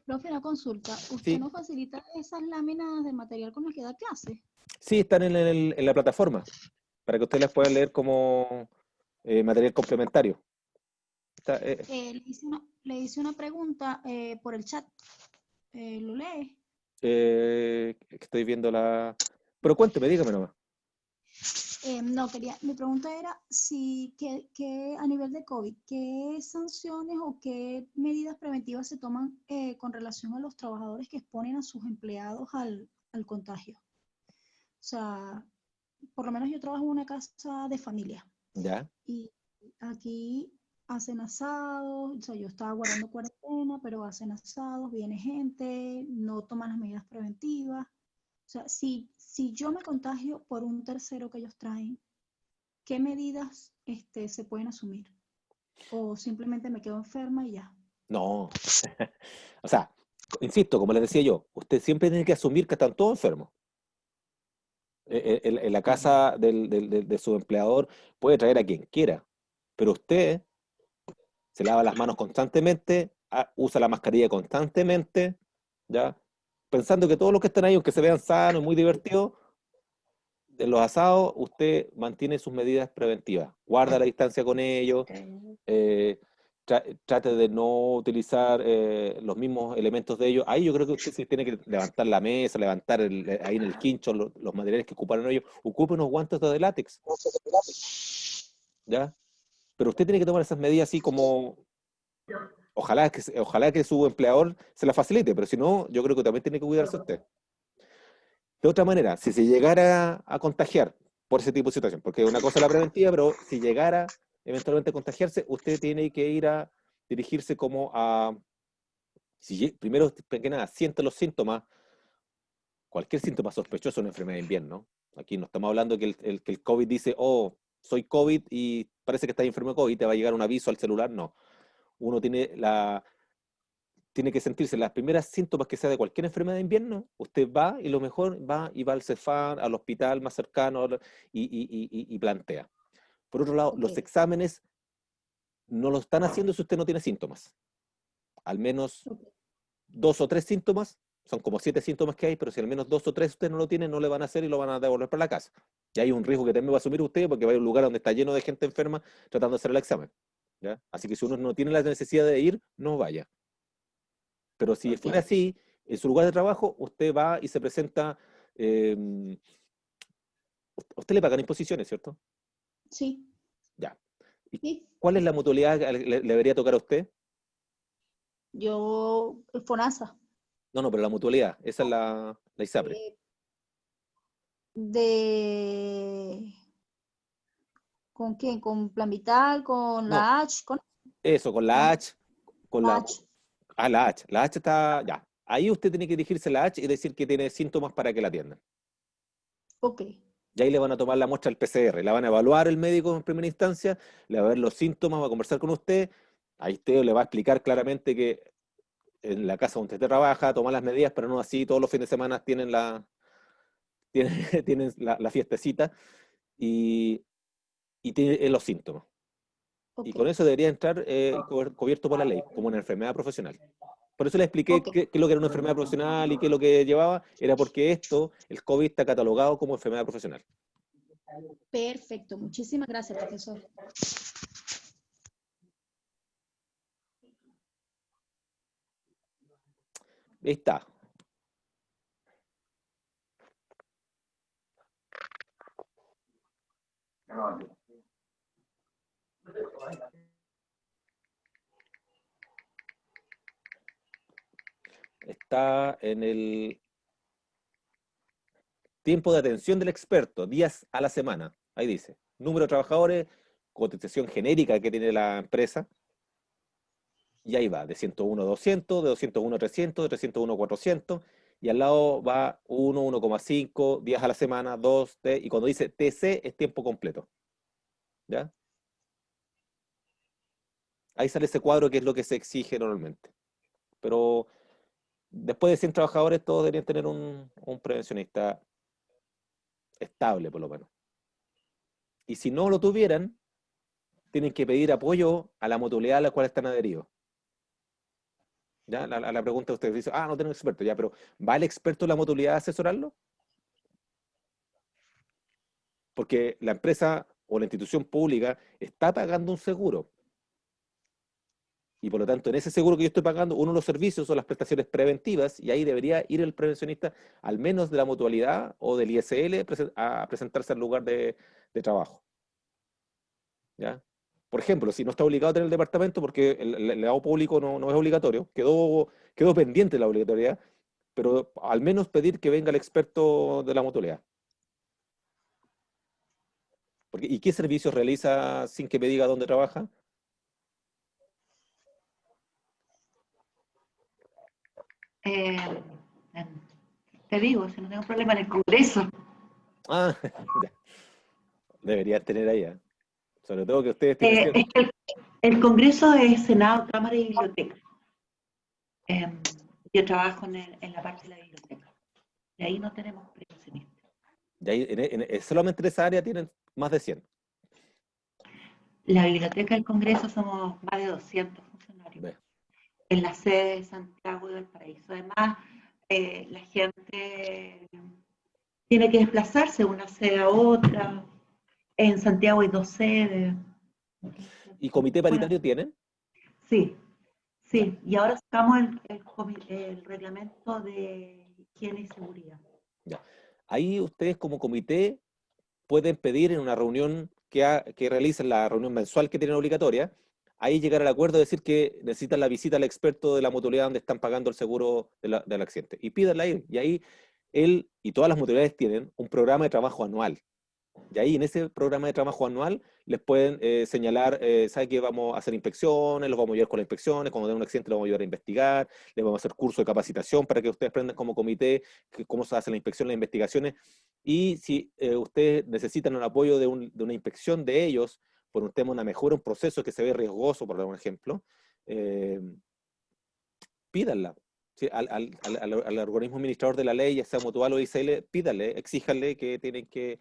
Profe, una consulta. ¿Usted Sí, nos facilita esas láminas de material con el que da clase? sí, están en la plataforma, para que ustedes las puedan leer como material complementario. Está, Le hice una pregunta por el chat. ¿Lo lee? estoy viendo la... Pero cuénteme, dígame nomás. No, mi pregunta era si a nivel de COVID, ¿qué sanciones o qué medidas preventivas se toman con relación a los trabajadores que exponen a sus empleados al contagio? O sea, por lo menos yo trabajo en una casa de familia Ya, y aquí hacen asados, o sea, yo estaba guardando cuarentena, pero hacen asados, viene gente, no toman las medidas preventivas. O sea, si yo me contagio por un tercero que ellos traen, ¿qué medidas se pueden asumir? ¿O simplemente me quedo enferma y ya? no. O sea, insisto, como les decía yo, usted siempre tiene que asumir que están todos enfermos. En la casa de su empleador puede traer a quien quiera, pero usted se lava las manos constantemente, usa la mascarilla constantemente, ¿ya? Pensando que todos los que están ahí, aunque se vean sanos y muy divertidos, en los asados usted mantiene sus medidas preventivas, guarda la distancia con ellos, eh, trate de no utilizar los mismos elementos de ellos. Ahí yo creo que usted sí tiene que levantar la mesa, levantar ahí en el quincho los materiales que ocuparon ellos, ocupe unos guantes de látex, ¿ya? Pero usted tiene que tomar esas medidas así como, ojalá que su empleador se la facilite, pero si no, yo creo que también tiene que cuidarse usted. De otra manera, si se llegara a contagiar por ese tipo de situación, porque una cosa es la preventiva, pero si llegara eventualmente a contagiarse, usted tiene que ir a dirigirse como a, primero que nada, siente los síntomas, cualquier síntoma sospechoso de una enfermedad de invierno. Aquí no estamos hablando que el COVID dice, oh, soy COVID y parece que estás enfermo de COVID, te va a llegar un aviso al celular, no. Uno tiene que sentirse las primeras síntomas que sea de cualquier enfermedad de invierno, usted va y lo mejor va al Cefam, al hospital más cercano y plantea. Por otro lado, los Ok, exámenes no lo están haciendo si usted no tiene síntomas. Al menos ok, 2 o 3 síntomas, son como 7 síntomas que hay, pero si al menos 2 o 3 usted no lo tiene, no le van a hacer y lo van a devolver para la casa. Y hay un riesgo que también va a asumir usted porque va a ir a un lugar donde está lleno de gente enferma tratando de hacer el examen. ¿Ya? Así que si uno no tiene la necesidad de ir, no vaya. Pero si ok. fuera así, en su lugar de trabajo, usted va y se presenta. eh, usted le pagan imposiciones, ¿cierto? Sí, Ya. ¿Y sí. cuál es la mutualidad que le debería tocar a usted? Yo, FONASA, No, no, pero la mutualidad, esa es la ISAPRE. eh, de... ¿Con quién? ¿Con Plan Vital? ¿Con No, la H? ¿Con eso, con la la H, con la. H? Ah, la H. La H está. Ya. Ahí usted tiene que dirigirse a la H y decir que tiene síntomas para que la atiendan. Ok, Y ahí le van a tomar la muestra del PCR, la van a evaluar el médico en primera instancia, le va a ver los síntomas, va a conversar con usted. Ahí usted le va a explicar claramente que en la casa donde usted trabaja, toma las medidas, pero no así todos los fines de semana tienen, tienen la fiestecita y tiene los síntomas. Y Ok, con eso debería entrar cubierto por la ley, como una enfermedad profesional. Por eso le expliqué ok, qué es lo que era una enfermedad profesional y qué es lo que llevaba, era porque esto, el COVID, está catalogado como enfermedad profesional. perfecto. Muchísimas gracias, profesor. Ahí está. Está en el tiempo de atención del experto, días a la semana. Ahí dice, número de trabajadores, cotización genérica que tiene la empresa, y ahí va, de 101 a 200, de 201 a 300, de 301 a 400, y al lado va 1, 1,5, días a la semana, 2, T, y cuando dice TC es tiempo completo. ¿Ya? Ahí sale ese cuadro que es lo que se exige normalmente. Pero después de 100 trabajadores, todos deberían tener un prevencionista estable, por lo menos. Y si no lo tuvieran, tienen que pedir apoyo a la mutualidad a la cual están adheridos. ¿Ya? A la pregunta de ustedes dice, no tengo experto, ya, pero ¿va el experto de la mutualidad a asesorarlo? Porque la empresa o la institución pública está pagando un seguro. Y por lo tanto, en ese seguro que yo estoy pagando, uno de los servicios son las prestaciones preventivas, y ahí debería ir el prevencionista, al menos de la mutualidad o del ISL, a presentarse al lugar de trabajo. ¿Ya? Por ejemplo, si no está obligado a tener el departamento, porque el empleado público no es obligatorio, quedó pendiente la obligatoriedad, pero al menos pedir que venga el experto de la mutualidad. ¿Y qué servicios realiza sin que me diga dónde trabaja? Eh, te digo, si no tengo problema en el Congreso. Ah, ya. Deberían tener ahí, ¿eh? Sobre todo que ustedes tienen Es que el Congreso es Senado, Cámara y Biblioteca. Yo trabajo en la parte de la biblioteca. Y ahí no tenemos prevencionistas. y ahí, solamente en esa área tienen más de 100. La biblioteca del Congreso somos más de 200 funcionarios. Ve. En la sede de Santiago y Valparaíso. Además, la gente tiene que desplazarse de una sede a otra. En Santiago hay 2 sedes. ¿Y comité Bueno, paritario tienen? sí, Ya. sí. Y ahora sacamos el reglamento de higiene y seguridad. Ya. Ahí ustedes como comité pueden pedir en una reunión que realicen, la reunión mensual que tienen obligatoria, ahí llegar al acuerdo de decir que necesitan la visita al experto de la mutualidad donde están pagando el seguro del accidente. Y pídanla ahí. Y ahí él y todas las mutualidades tienen un programa de trabajo anual. Y ahí en ese programa de trabajo anual les pueden señalar, ¿sabe que vamos a hacer inspecciones? Los vamos a ayudar con las inspecciones, cuando tengan un accidente los vamos a ayudar a investigar, les vamos a hacer cursos de capacitación para que ustedes aprendan como comité cómo se hace la inspección, las investigaciones. Y si ustedes necesitan el apoyo de una inspección de ellos por un tema, una mejora, un proceso que se ve riesgoso, por dar un ejemplo, eh, pídanla. Sí, al organismo administrador de la ley, ya sea mutual o ICL, pídanle, exíjanle que tienen que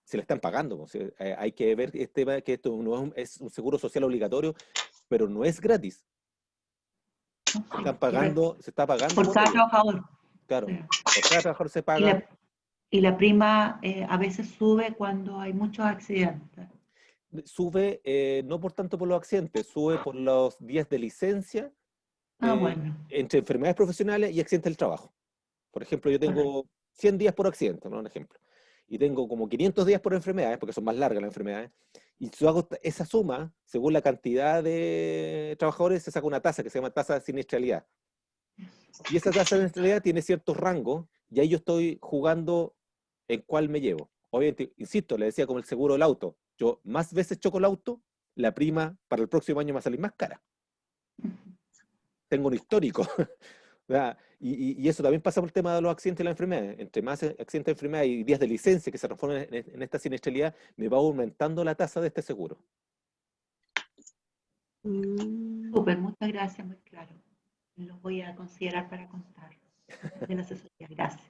se le están pagando. Pues, hay que ver que esto no es un seguro social obligatorio, pero no es gratis. ¿No? Se Sí, están pagando, se está pagando por por cada ello. trabajador. Claro, Sí. por cada trabajador se Y paga. la prima a veces sube cuando hay muchos accidentes. Sube no por tanto por los accidentes, sube por los días de licencia Bueno, entre enfermedades profesionales y accidentes del trabajo. Por ejemplo, yo correcto. tengo 100 días por accidente, ¿no? Un ejemplo. Y tengo como 500 días por enfermedades, porque son más largas las enfermedades. Y si hago esa suma, según la cantidad de trabajadores, se saca una tasa que se llama tasa de siniestralidad. Y esa tasa de siniestralidad tiene ciertos rangos, y ahí yo estoy jugando en cuál me llevo. Obviamente, insisto, le decía como el seguro del auto. Yo más veces choco el auto, la prima para el próximo año me va a salir más cara. Tengo un histórico. Y eso también pasa por el tema de los accidentes y las enfermedades. Entre más accidentes de enfermedad y días de licencia que se transforman en esta siniestralidad, me va aumentando la tasa de este seguro. Súper, muchas gracias, muy claro. Lo voy a considerar para contar de la asesoría. Gracias.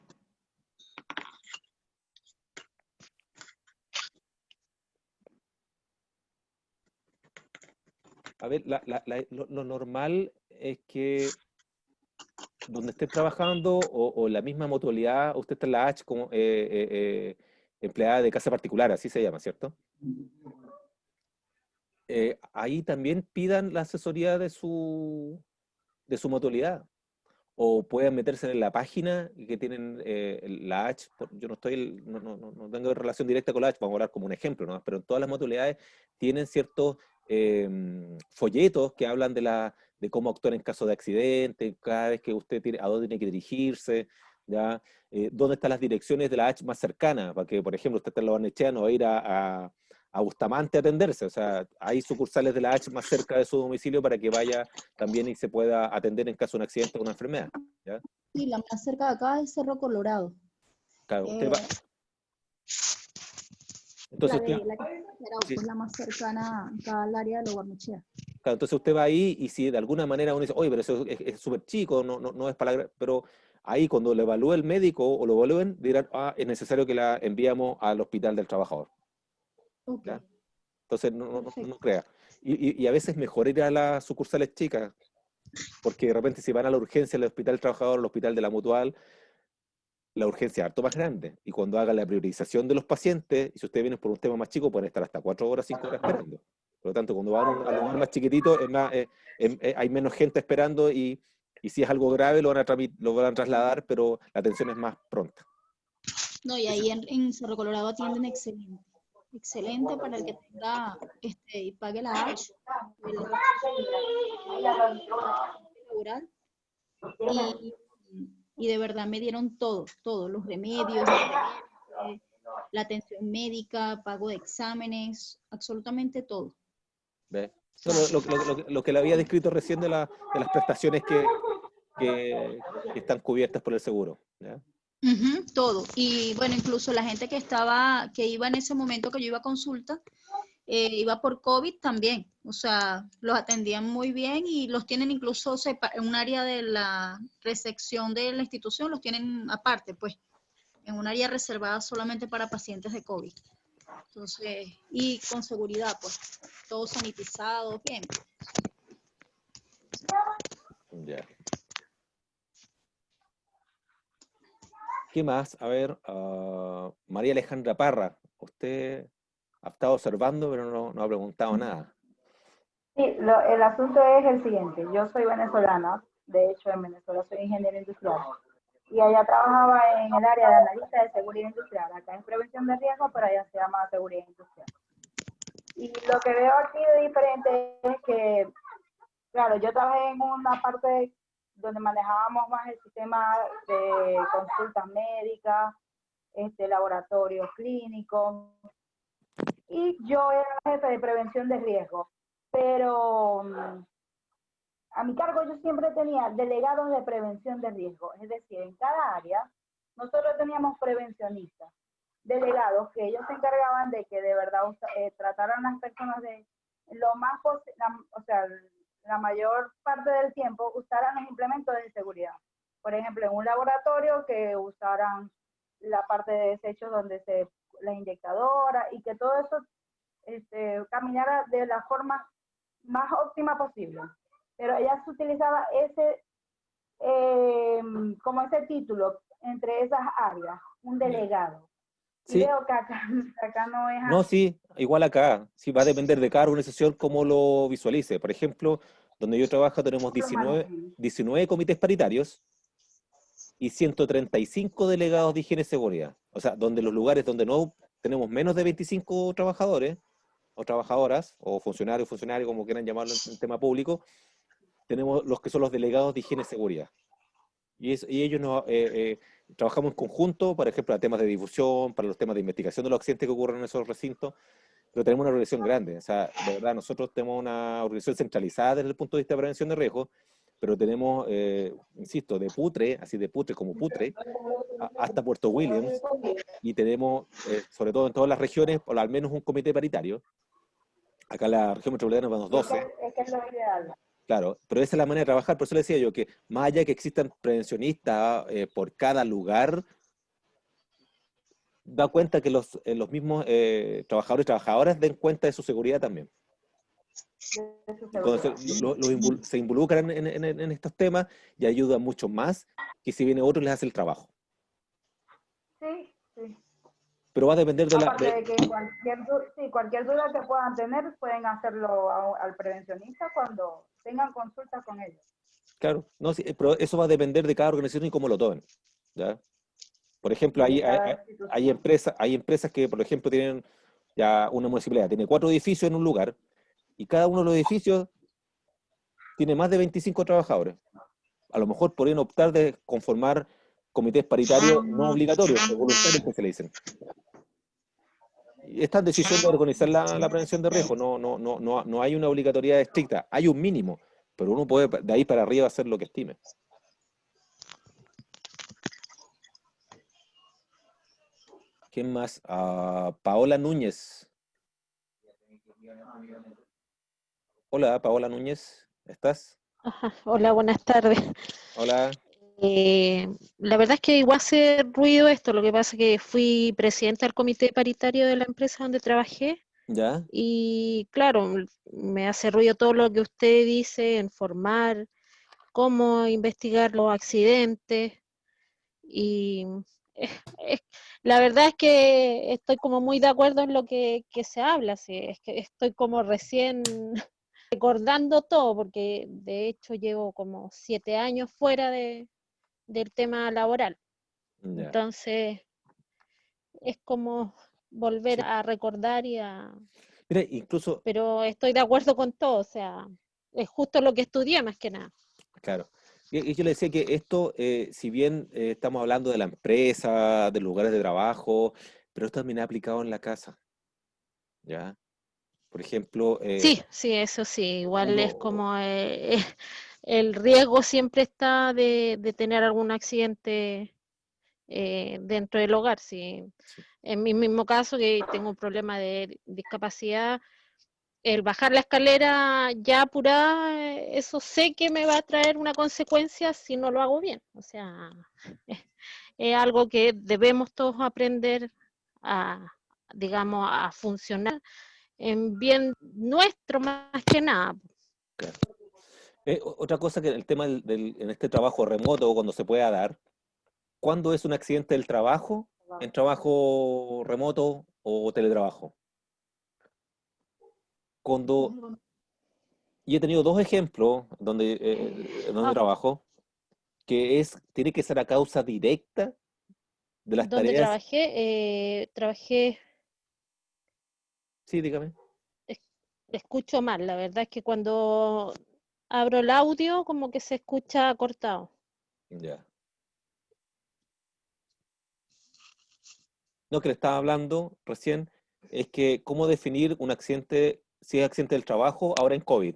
A ver, lo normal es que donde esté trabajando o la misma mutualidad, usted está en la H como empleada de casa particular, así se llama, ¿cierto? Ahí también pidan la asesoría de su mutualidad. O pueden meterse en la página que tienen la H. Yo no estoy, no tengo relación directa con la H, vamos a hablar como un ejemplo, ¿no? Pero en todas las mutualidades tienen ciertos folletos que hablan de cómo actuar en caso de accidente, cada vez que usted tiene, a dónde tiene que dirigirse, ¿ya? Dónde están las direcciones de la H más cercanas, para que, por ejemplo, usted está en la Barnechea, no va a ir a Bustamante a atenderse, o sea, hay sucursales de la H más cerca de su domicilio para que vaya también y se pueda atender en caso de un accidente o una enfermedad, ¿ya? Sí, la más cerca de acá es Cerro Colorado. Claro, usted Eh, va, entonces usted, la que sí, es la más cercana acá al área de la Barnechea. claro, entonces usted va ahí y si de alguna manera uno dice, oye, pero eso es súper chico, no es para pero ahí cuando lo evalúe el médico o lo evalúen, dirán, ah, es necesario que la enviamos al hospital del trabajador, Ok, ¿ya? Entonces perfecto. no crea. Y a veces mejor ir a las sucursales chicas, porque de repente si van a la urgencia del hospital del trabajador, al hospital de la mutual, la urgencia es harto más grande. Y cuando haga la priorización de los pacientes, y si ustedes vienen por un tema más chico, pueden estar hasta 4 horas, 5 horas esperando. Por lo tanto, cuando van a un lugar más chiquitito, hay menos gente esperando y si es algo grave lo van a trasladar, pero la atención es más pronta. No, y ahí en Cerro Colorado atienden excelente. Excelente para el que tenga y pague la H, laboral. Y de verdad me dieron todo, los remedios, la atención médica, pago de exámenes, absolutamente todo. ¿Ve? O No, sea, lo que le había descrito recién de las prestaciones que están cubiertas por el seguro, ¿ya? todo. Y bueno, incluso la gente que iba en ese momento que yo iba a consulta, iba por COVID también. O sea, los atendían muy bien y los tienen incluso en un área de la recepción de la institución, los tienen aparte, pues, en un área reservada solamente para pacientes de COVID. Entonces, y con seguridad, pues, todos sanitizados, bien. Ya. ¿Qué más? A ver, María Alejandra Parra, usted ha estado observando, pero no ha preguntado nada. Sí, el asunto es el siguiente. Yo soy venezolana, de hecho en Venezuela soy ingeniero industrial. Y allá trabajaba en el área de analista de seguridad industrial. Acá es prevención de riesgo, pero allá se llama seguridad industrial. Y lo que veo aquí de diferente es que, claro, yo trabajé en una parte donde manejábamos más el sistema de consultas médicas, laboratorios clínicos, y yo era jefe de prevención de riesgo. Pero a mi cargo yo siempre tenía delegados de prevención de riesgo, es decir, en cada área nosotros teníamos prevencionistas, delegados que ellos se encargaban de que de verdad trataran a las personas de lo más posible, o sea, la mayor parte del tiempo usaran los implementos de seguridad. Por ejemplo, en un laboratorio que usaran la parte de desechos donde la inyectadora y que todo eso caminara de la forma más óptima posible. Pero ella se utilizaba como ese título entre esas áreas, un delegado. Sí. Y veo que acá no es así. No, sí, igual acá. Sí, va a depender de cada organización cómo lo visualice. Por ejemplo, donde yo trabajo tenemos 19 comités paritarios y 135 delegados de higiene y seguridad. O sea, donde los lugares donde no tenemos menos de 25 trabajadores o trabajadoras, o funcionarios, como quieran llamarlo en tema público, tenemos los que son los delegados de higiene y seguridad. Y ellos trabajamos en conjunto, por ejemplo, para temas de difusión, para los temas de investigación de los accidentes que ocurren en esos recintos, pero tenemos una organización grande. O sea, de verdad, nosotros tenemos una organización centralizada desde el punto de vista de prevención de riesgo, pero tenemos, insisto, de putre, así de putre como putre, hasta Puerto Williams, y tenemos, sobre todo en todas las regiones, por al menos un comité paritario. Acá en la región metropolitana vamos 12. Es que es lo ideal. Claro, pero esa es la manera de trabajar, por eso le decía yo que más allá de que existan prevencionistas por cada lugar, da cuenta que los mismos trabajadores y trabajadoras den cuenta de su seguridad también. de su Cuando seguridad. se involucran en estos temas y ayudan mucho más que si viene otro y les hace el trabajo. Sí, sí. Pero va a depender de la... Aparte de que cualquier duda que puedan tener, pueden hacerlo al prevencionista cuando tengan consulta con ellos. Claro, no, sí, pero eso va a depender de cada organización y cómo lo tomen, ¿ya? Por ejemplo, Y de cada institución. hay empresas que, por ejemplo, tienen ya una municipalidad, tiene 4 edificios en un lugar, y cada uno de los edificios tiene más de 25 trabajadores. A lo mejor podrían optar de conformar comités paritarios no obligatorios, pero voluntarios que se le dicen. Y esta decisión de organizar la prevención de riesgo, no hay una obligatoriedad estricta, hay un mínimo, pero uno puede de ahí para arriba hacer lo que estime. ¿Quién más? Paola Núñez. Hola, Paola Núñez, ¿estás? Ajá, hola, buenas tardes. Hola, La verdad es que igual hace ruido esto, lo que pasa es que fui presidenta del comité paritario de la empresa donde trabajé ¿ya? y claro, me hace ruido todo lo que usted dice, informar, cómo investigar los accidentes y eh, eh, la verdad es que estoy como muy de acuerdo en lo que se habla, sí, es que estoy como recién recordando todo, porque de hecho llevo como 7 años fuera del tema laboral. Ya. Entonces, es como volver Sí. a recordar Mira, incluso, pero estoy de acuerdo con todo, o sea, es justo lo que estudié más que nada. claro. Y yo le decía que esto, si bien estamos hablando de la empresa, de lugares de trabajo, pero esto también es aplicado en la casa, ¿ya? Por ejemplo, Sí, sí, eso sí, igual es uno, como el riesgo siempre está de tener algún accidente dentro del hogar. Sí. sí, En mi mismo caso, que tengo un problema de discapacidad, el bajar la escalera ya apurada, eso sé que me va a traer una consecuencia si no lo hago bien. O sea, es algo que debemos todos aprender a, digamos, a funcionar en bien nuestro más que nada. claro. Otra cosa que el tema en este trabajo remoto, cuando se pueda dar, ¿cuándo es un accidente del trabajo, en trabajo remoto o teletrabajo? Cuando, y he tenido 2 ejemplos donde Ah, trabajo, que tiene que ser a causa directa de las donde tareas. trabajé, Sí, dígame. es- escucho mal, la verdad es que cuando abro el audio como que se escucha cortado. Ya. No, que le estaba hablando recién, es que cómo definir un accidente, si es accidente del trabajo, ahora en COVID.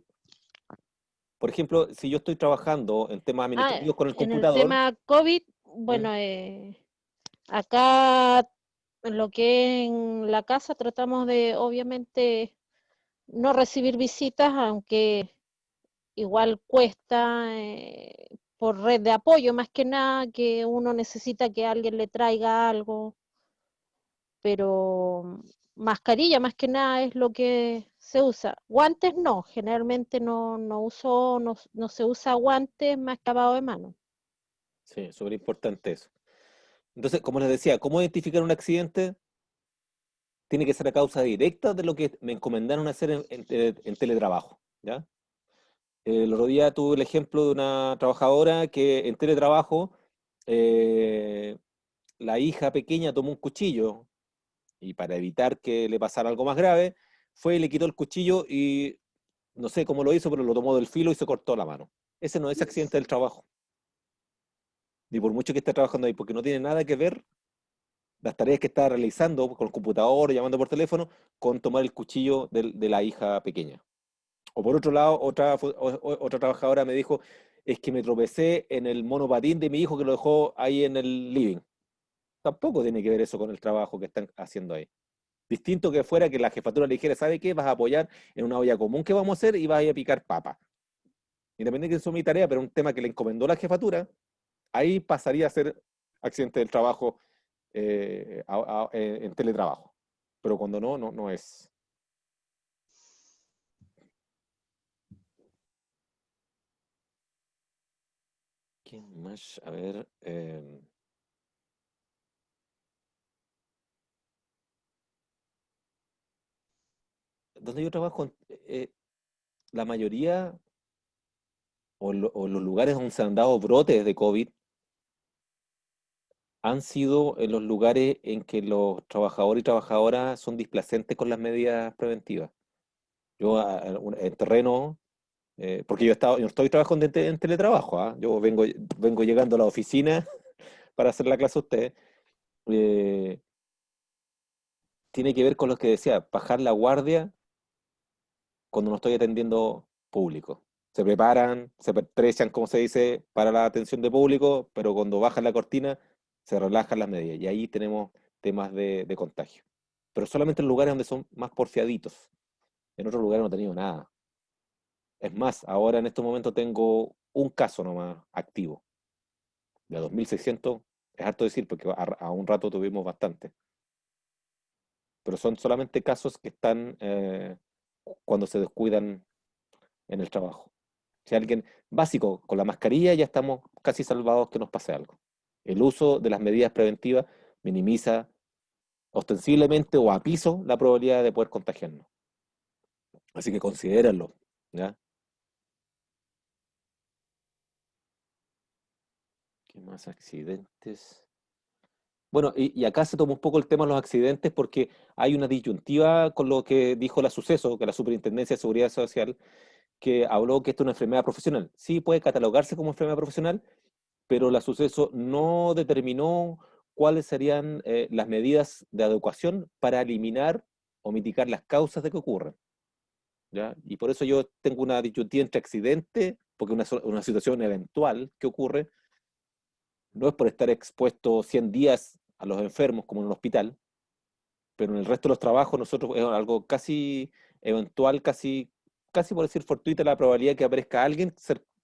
Por ejemplo, si yo estoy trabajando en temas Ah, administrativos con el en el computador, tema COVID, ¿eh? bueno, acá en lo que en la casa tratamos de obviamente no recibir visitas, aunque igual cuesta por red de apoyo, más que nada, que uno necesita que alguien le traiga algo, pero mascarilla más que nada es lo que se usa. Guantes no, generalmente no se usa guantes más que lavado de mano. Sí, súper importante eso. Entonces, como les decía, ¿cómo identificar un accidente? Tiene que ser a causa directa de lo que me encomendaron hacer en teletrabajo, ¿ya? El otro día tuve el ejemplo de una trabajadora que en teletrabajo, eh, la hija pequeña tomó un cuchillo y para evitar que le pasara algo más grave, fue y le quitó el cuchillo y no sé cómo lo hizo, pero lo tomó del filo y se cortó la mano. Ese no es accidente del trabajo, ni por mucho que esté trabajando ahí, porque no tiene nada que ver las tareas que está realizando con el computador, llamando por teléfono, con tomar el cuchillo de la hija pequeña. O por otro lado, otra trabajadora me dijo, es que me tropecé en el monopatín de mi hijo que lo dejó ahí en el living. Tampoco tiene que ver eso con el trabajo que están haciendo ahí. Distinto que fuera que la jefatura le dijera, ¿sabe qué? Vas a apoyar en una olla común que vamos a hacer y vas a ir a picar papa. Independiente de que eso es mi tarea, pero un tema que le encomendó la jefatura, ahí pasaría a ser accidente del trabajo en teletrabajo. Pero cuando no es. ¿Qué más? A ver. Donde yo trabajo, la mayoría o los lugares donde se han dado brotes de COVID han sido en los lugares en que los trabajadores y trabajadoras son displacentes con las medidas preventivas. Yo en terreno, porque yo estoy trabajando en teletrabajo, ¿ah? Yo vengo llegando a la oficina para hacer la clase a ustedes. eh, Tiene que ver con lo que decía, bajar la guardia cuando no estoy atendiendo público. Se preparan, se pertrechan, como se dice, para la atención de público, pero cuando bajan la cortina se relajan las medidas y ahí tenemos temas de contagio. Pero solamente en lugares donde son más porfiaditos. En otros lugares no he tenido nada. Es más, ahora en estos momentos tengo un caso nomás activo. De 2.600, es harto decir porque a un rato tuvimos bastante. Pero son solamente casos que están cuando se descuidan en el trabajo. Si alguien, básico, con la mascarilla ya estamos casi salvados que nos pase algo. El uso de las medidas preventivas minimiza ostensiblemente o a piso la probabilidad de poder contagiarnos. Así que considérenlo, ¿ya? ¿Qué más accidentes? Bueno, y acá se toma un poco el tema de los accidentes porque hay una disyuntiva con lo que dijo la Suceso, que la Superintendencia de Seguridad Social, que habló que esto es una enfermedad profesional. Sí, puede catalogarse como enfermedad profesional, pero la Suceso no determinó cuáles serían las medidas de adecuación para eliminar o mitigar las causas de que ocurran, ¿ya? Y por eso yo tengo una disyuntiva entre accidente, porque una situación eventual que ocurre, no es por estar expuesto 100 días a los enfermos como en un hospital, pero en el resto de los trabajos nosotros es algo casi eventual, casi por decir fortuita la probabilidad que aparezca alguien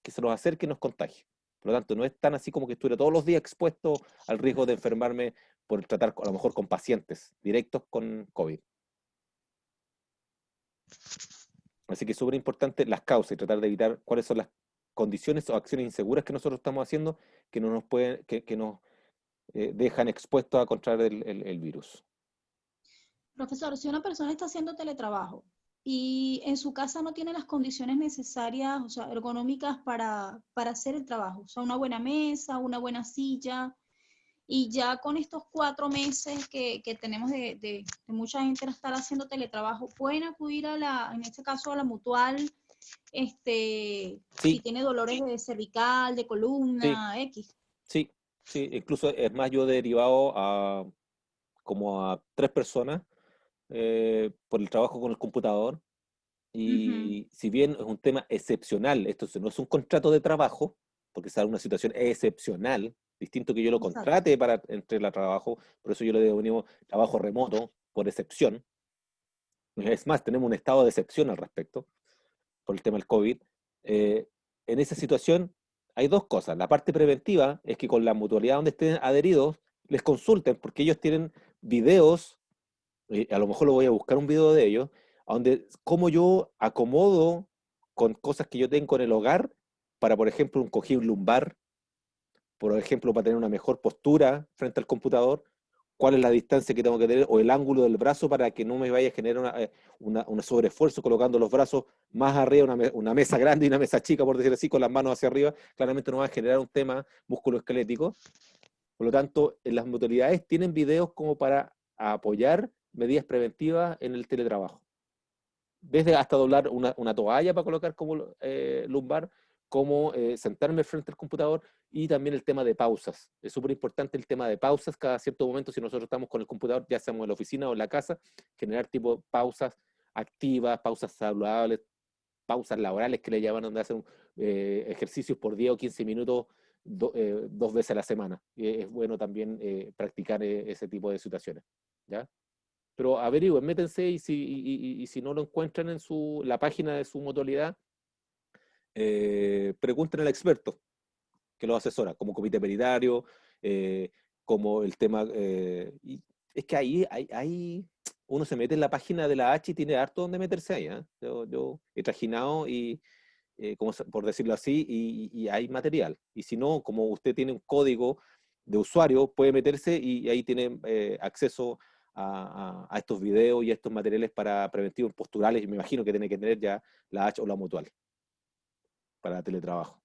que se nos acerque y nos contagie. Por lo tanto, no es tan así como que estuviera todos los días expuesto al riesgo de enfermarme por tratar a lo mejor con pacientes directos con COVID. Así que es súper importante las causas y tratar de evitar cuáles son las condiciones o acciones inseguras que nosotros estamos haciendo que no nos pueden, que nos dejan expuestos a contraer el virus. Profesor, si una persona está haciendo teletrabajo y en su casa no tiene las condiciones necesarias, o sea, ergonómicas para hacer el trabajo, o sea, una buena mesa, una buena silla, y ya con estos 4 meses que tenemos de mucha gente estar haciendo teletrabajo, pueden acudir en este caso a la mutual, si Sí, tiene dolores de cervical, de sí, columna, X. sí, sí. Incluso es más, yo he derivado como a 3 personas por el trabajo con el computador. Ujú, Y si bien es un tema excepcional, esto no es un contrato de trabajo, porque es una situación excepcional, distinto que yo lo exacto. contrate para entre la trabajo, por eso yo le denomino trabajo remoto, por excepción. Es más, tenemos un estado de excepción al respecto, por el tema del COVID. Eh, en esa situación hay dos cosas. La parte preventiva es que con la mutualidad donde estén adheridos, les consulten, porque ellos tienen videos, a lo mejor lo voy a buscar un video de ellos, donde cómo yo acomodo con cosas que yo tengo en el hogar para, por ejemplo, un cojín lumbar, por ejemplo, para tener una mejor postura frente al computador, cuál es la distancia que tengo que tener o el ángulo del brazo para que no me vaya a generar un sobreesfuerzo colocando los brazos más arriba, una mesa grande y una mesa chica, por decirlo así, con las manos hacia arriba, claramente no va a generar un tema musculoesquelético. Por lo tanto, las mutualidades tienen videos como para apoyar medidas preventivas en el teletrabajo. Desde hasta doblar una toalla para colocar como lumbar, como sentarme frente al computador y también el tema de pausas. Es súper importante el tema de pausas cada cierto momento si nosotros estamos con el computador, ya seamos en la oficina o en la casa, generar tipo pausas activas, pausas saludables, pausas laborales que le llaman, donde hacen ejercicios por 10 o 15 minutos 2 veces a la semana. Es bueno también practicar ese tipo de situaciones, ¿ya? Pero averigüen, métense y si no lo encuentran en la página de su mutualidad, pregunten al experto que los asesora, como comité paritario, como el tema... y es que ahí uno se mete en la página de la H y tiene harto donde meterse ahí, ¿eh? Yo he trajinado y por decirlo así, y hay material. Y si no, como usted tiene un código de usuario, puede meterse y ahí tiene acceso a estos videos y a estos materiales para preventivos posturales, y me imagino que tiene que tener ya la H o la mutual para teletrabajo.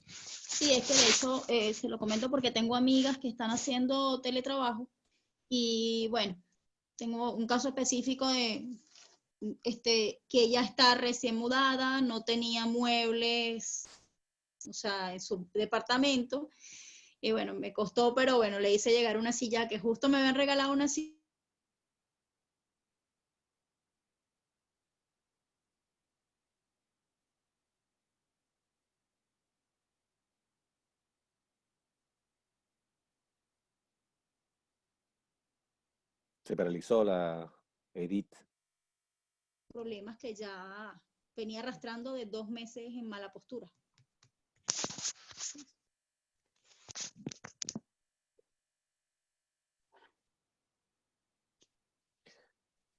Sí, es que de hecho se lo comento porque tengo amigas que están haciendo teletrabajo y bueno, tengo un caso específico de que ella está recién mudada, no tenía muebles, o sea, en su departamento, y bueno, me costó, pero bueno, le hice llegar una silla que justo me habían regalado una silla. Se paralizó la Edith. Problemas que ya venía arrastrando de 2 meses en mala postura.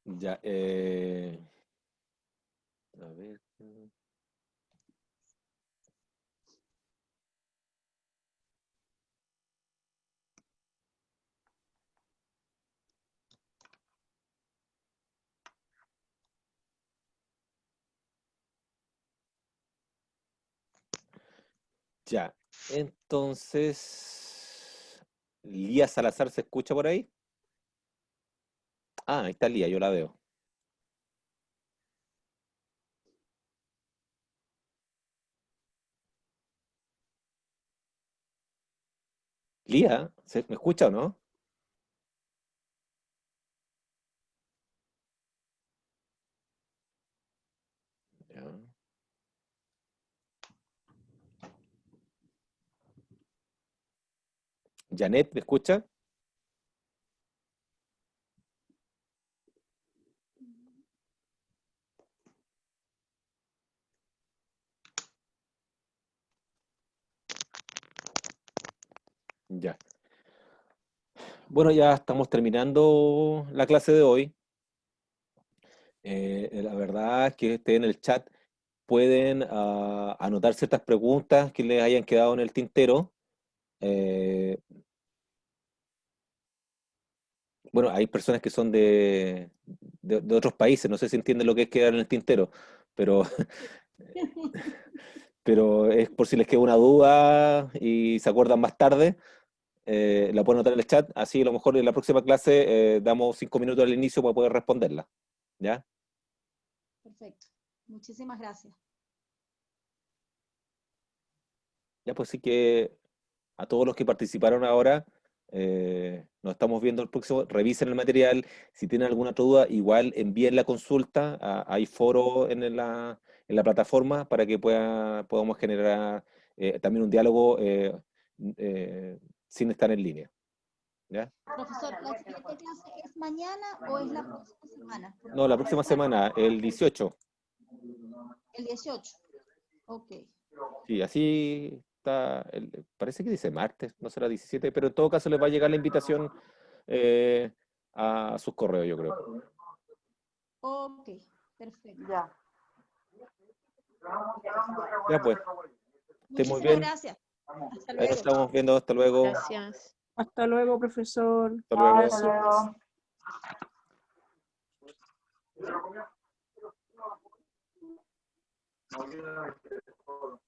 Ya, a ver. Ya, entonces, Lía Salazar, ¿se escucha por ahí? Ah, ahí está Lía, yo la veo. Lía, ¿me escucha o no? Ya. Janet, ¿me escucha? Ya. Bueno, ya estamos terminando la clase de hoy. La verdad es que en el chat pueden anotar ciertas preguntas que les hayan quedado en el tintero. Eh, bueno, hay personas que son de otros países, no sé si entienden lo que es quedar en el tintero, pero, pero es por si les queda una duda y se acuerdan más tarde, la pueden anotar en el chat, así a lo mejor en la próxima clase damos 5 minutos al inicio para poder responderla. ¿Ya? Perfecto. Muchísimas gracias. Ya, pues sí que a todos los que participaron ahora, nos estamos viendo el próximo, revisen el material, si tienen alguna otra duda, igual envíen la consulta, hay foro en la plataforma para que podamos generar también un diálogo sin estar en línea. ¿Ya? Profesor, ¿la siguiente clase es mañana o es la próxima semana? Porque No, la próxima semana, el 18. el 18. Ok. Sí, así está, parece que dice martes, no será 17, pero en todo caso les va a llegar la invitación eh, a sus correos, yo creo. Ok, perfecto. Ya. Ya pues, estén muy Muchísimas bien. gracias. Hasta Ahí nos luego. estamos viendo, hasta luego. Gracias. Hasta luego, profesor. Hasta luego. Hasta luego. Gracias.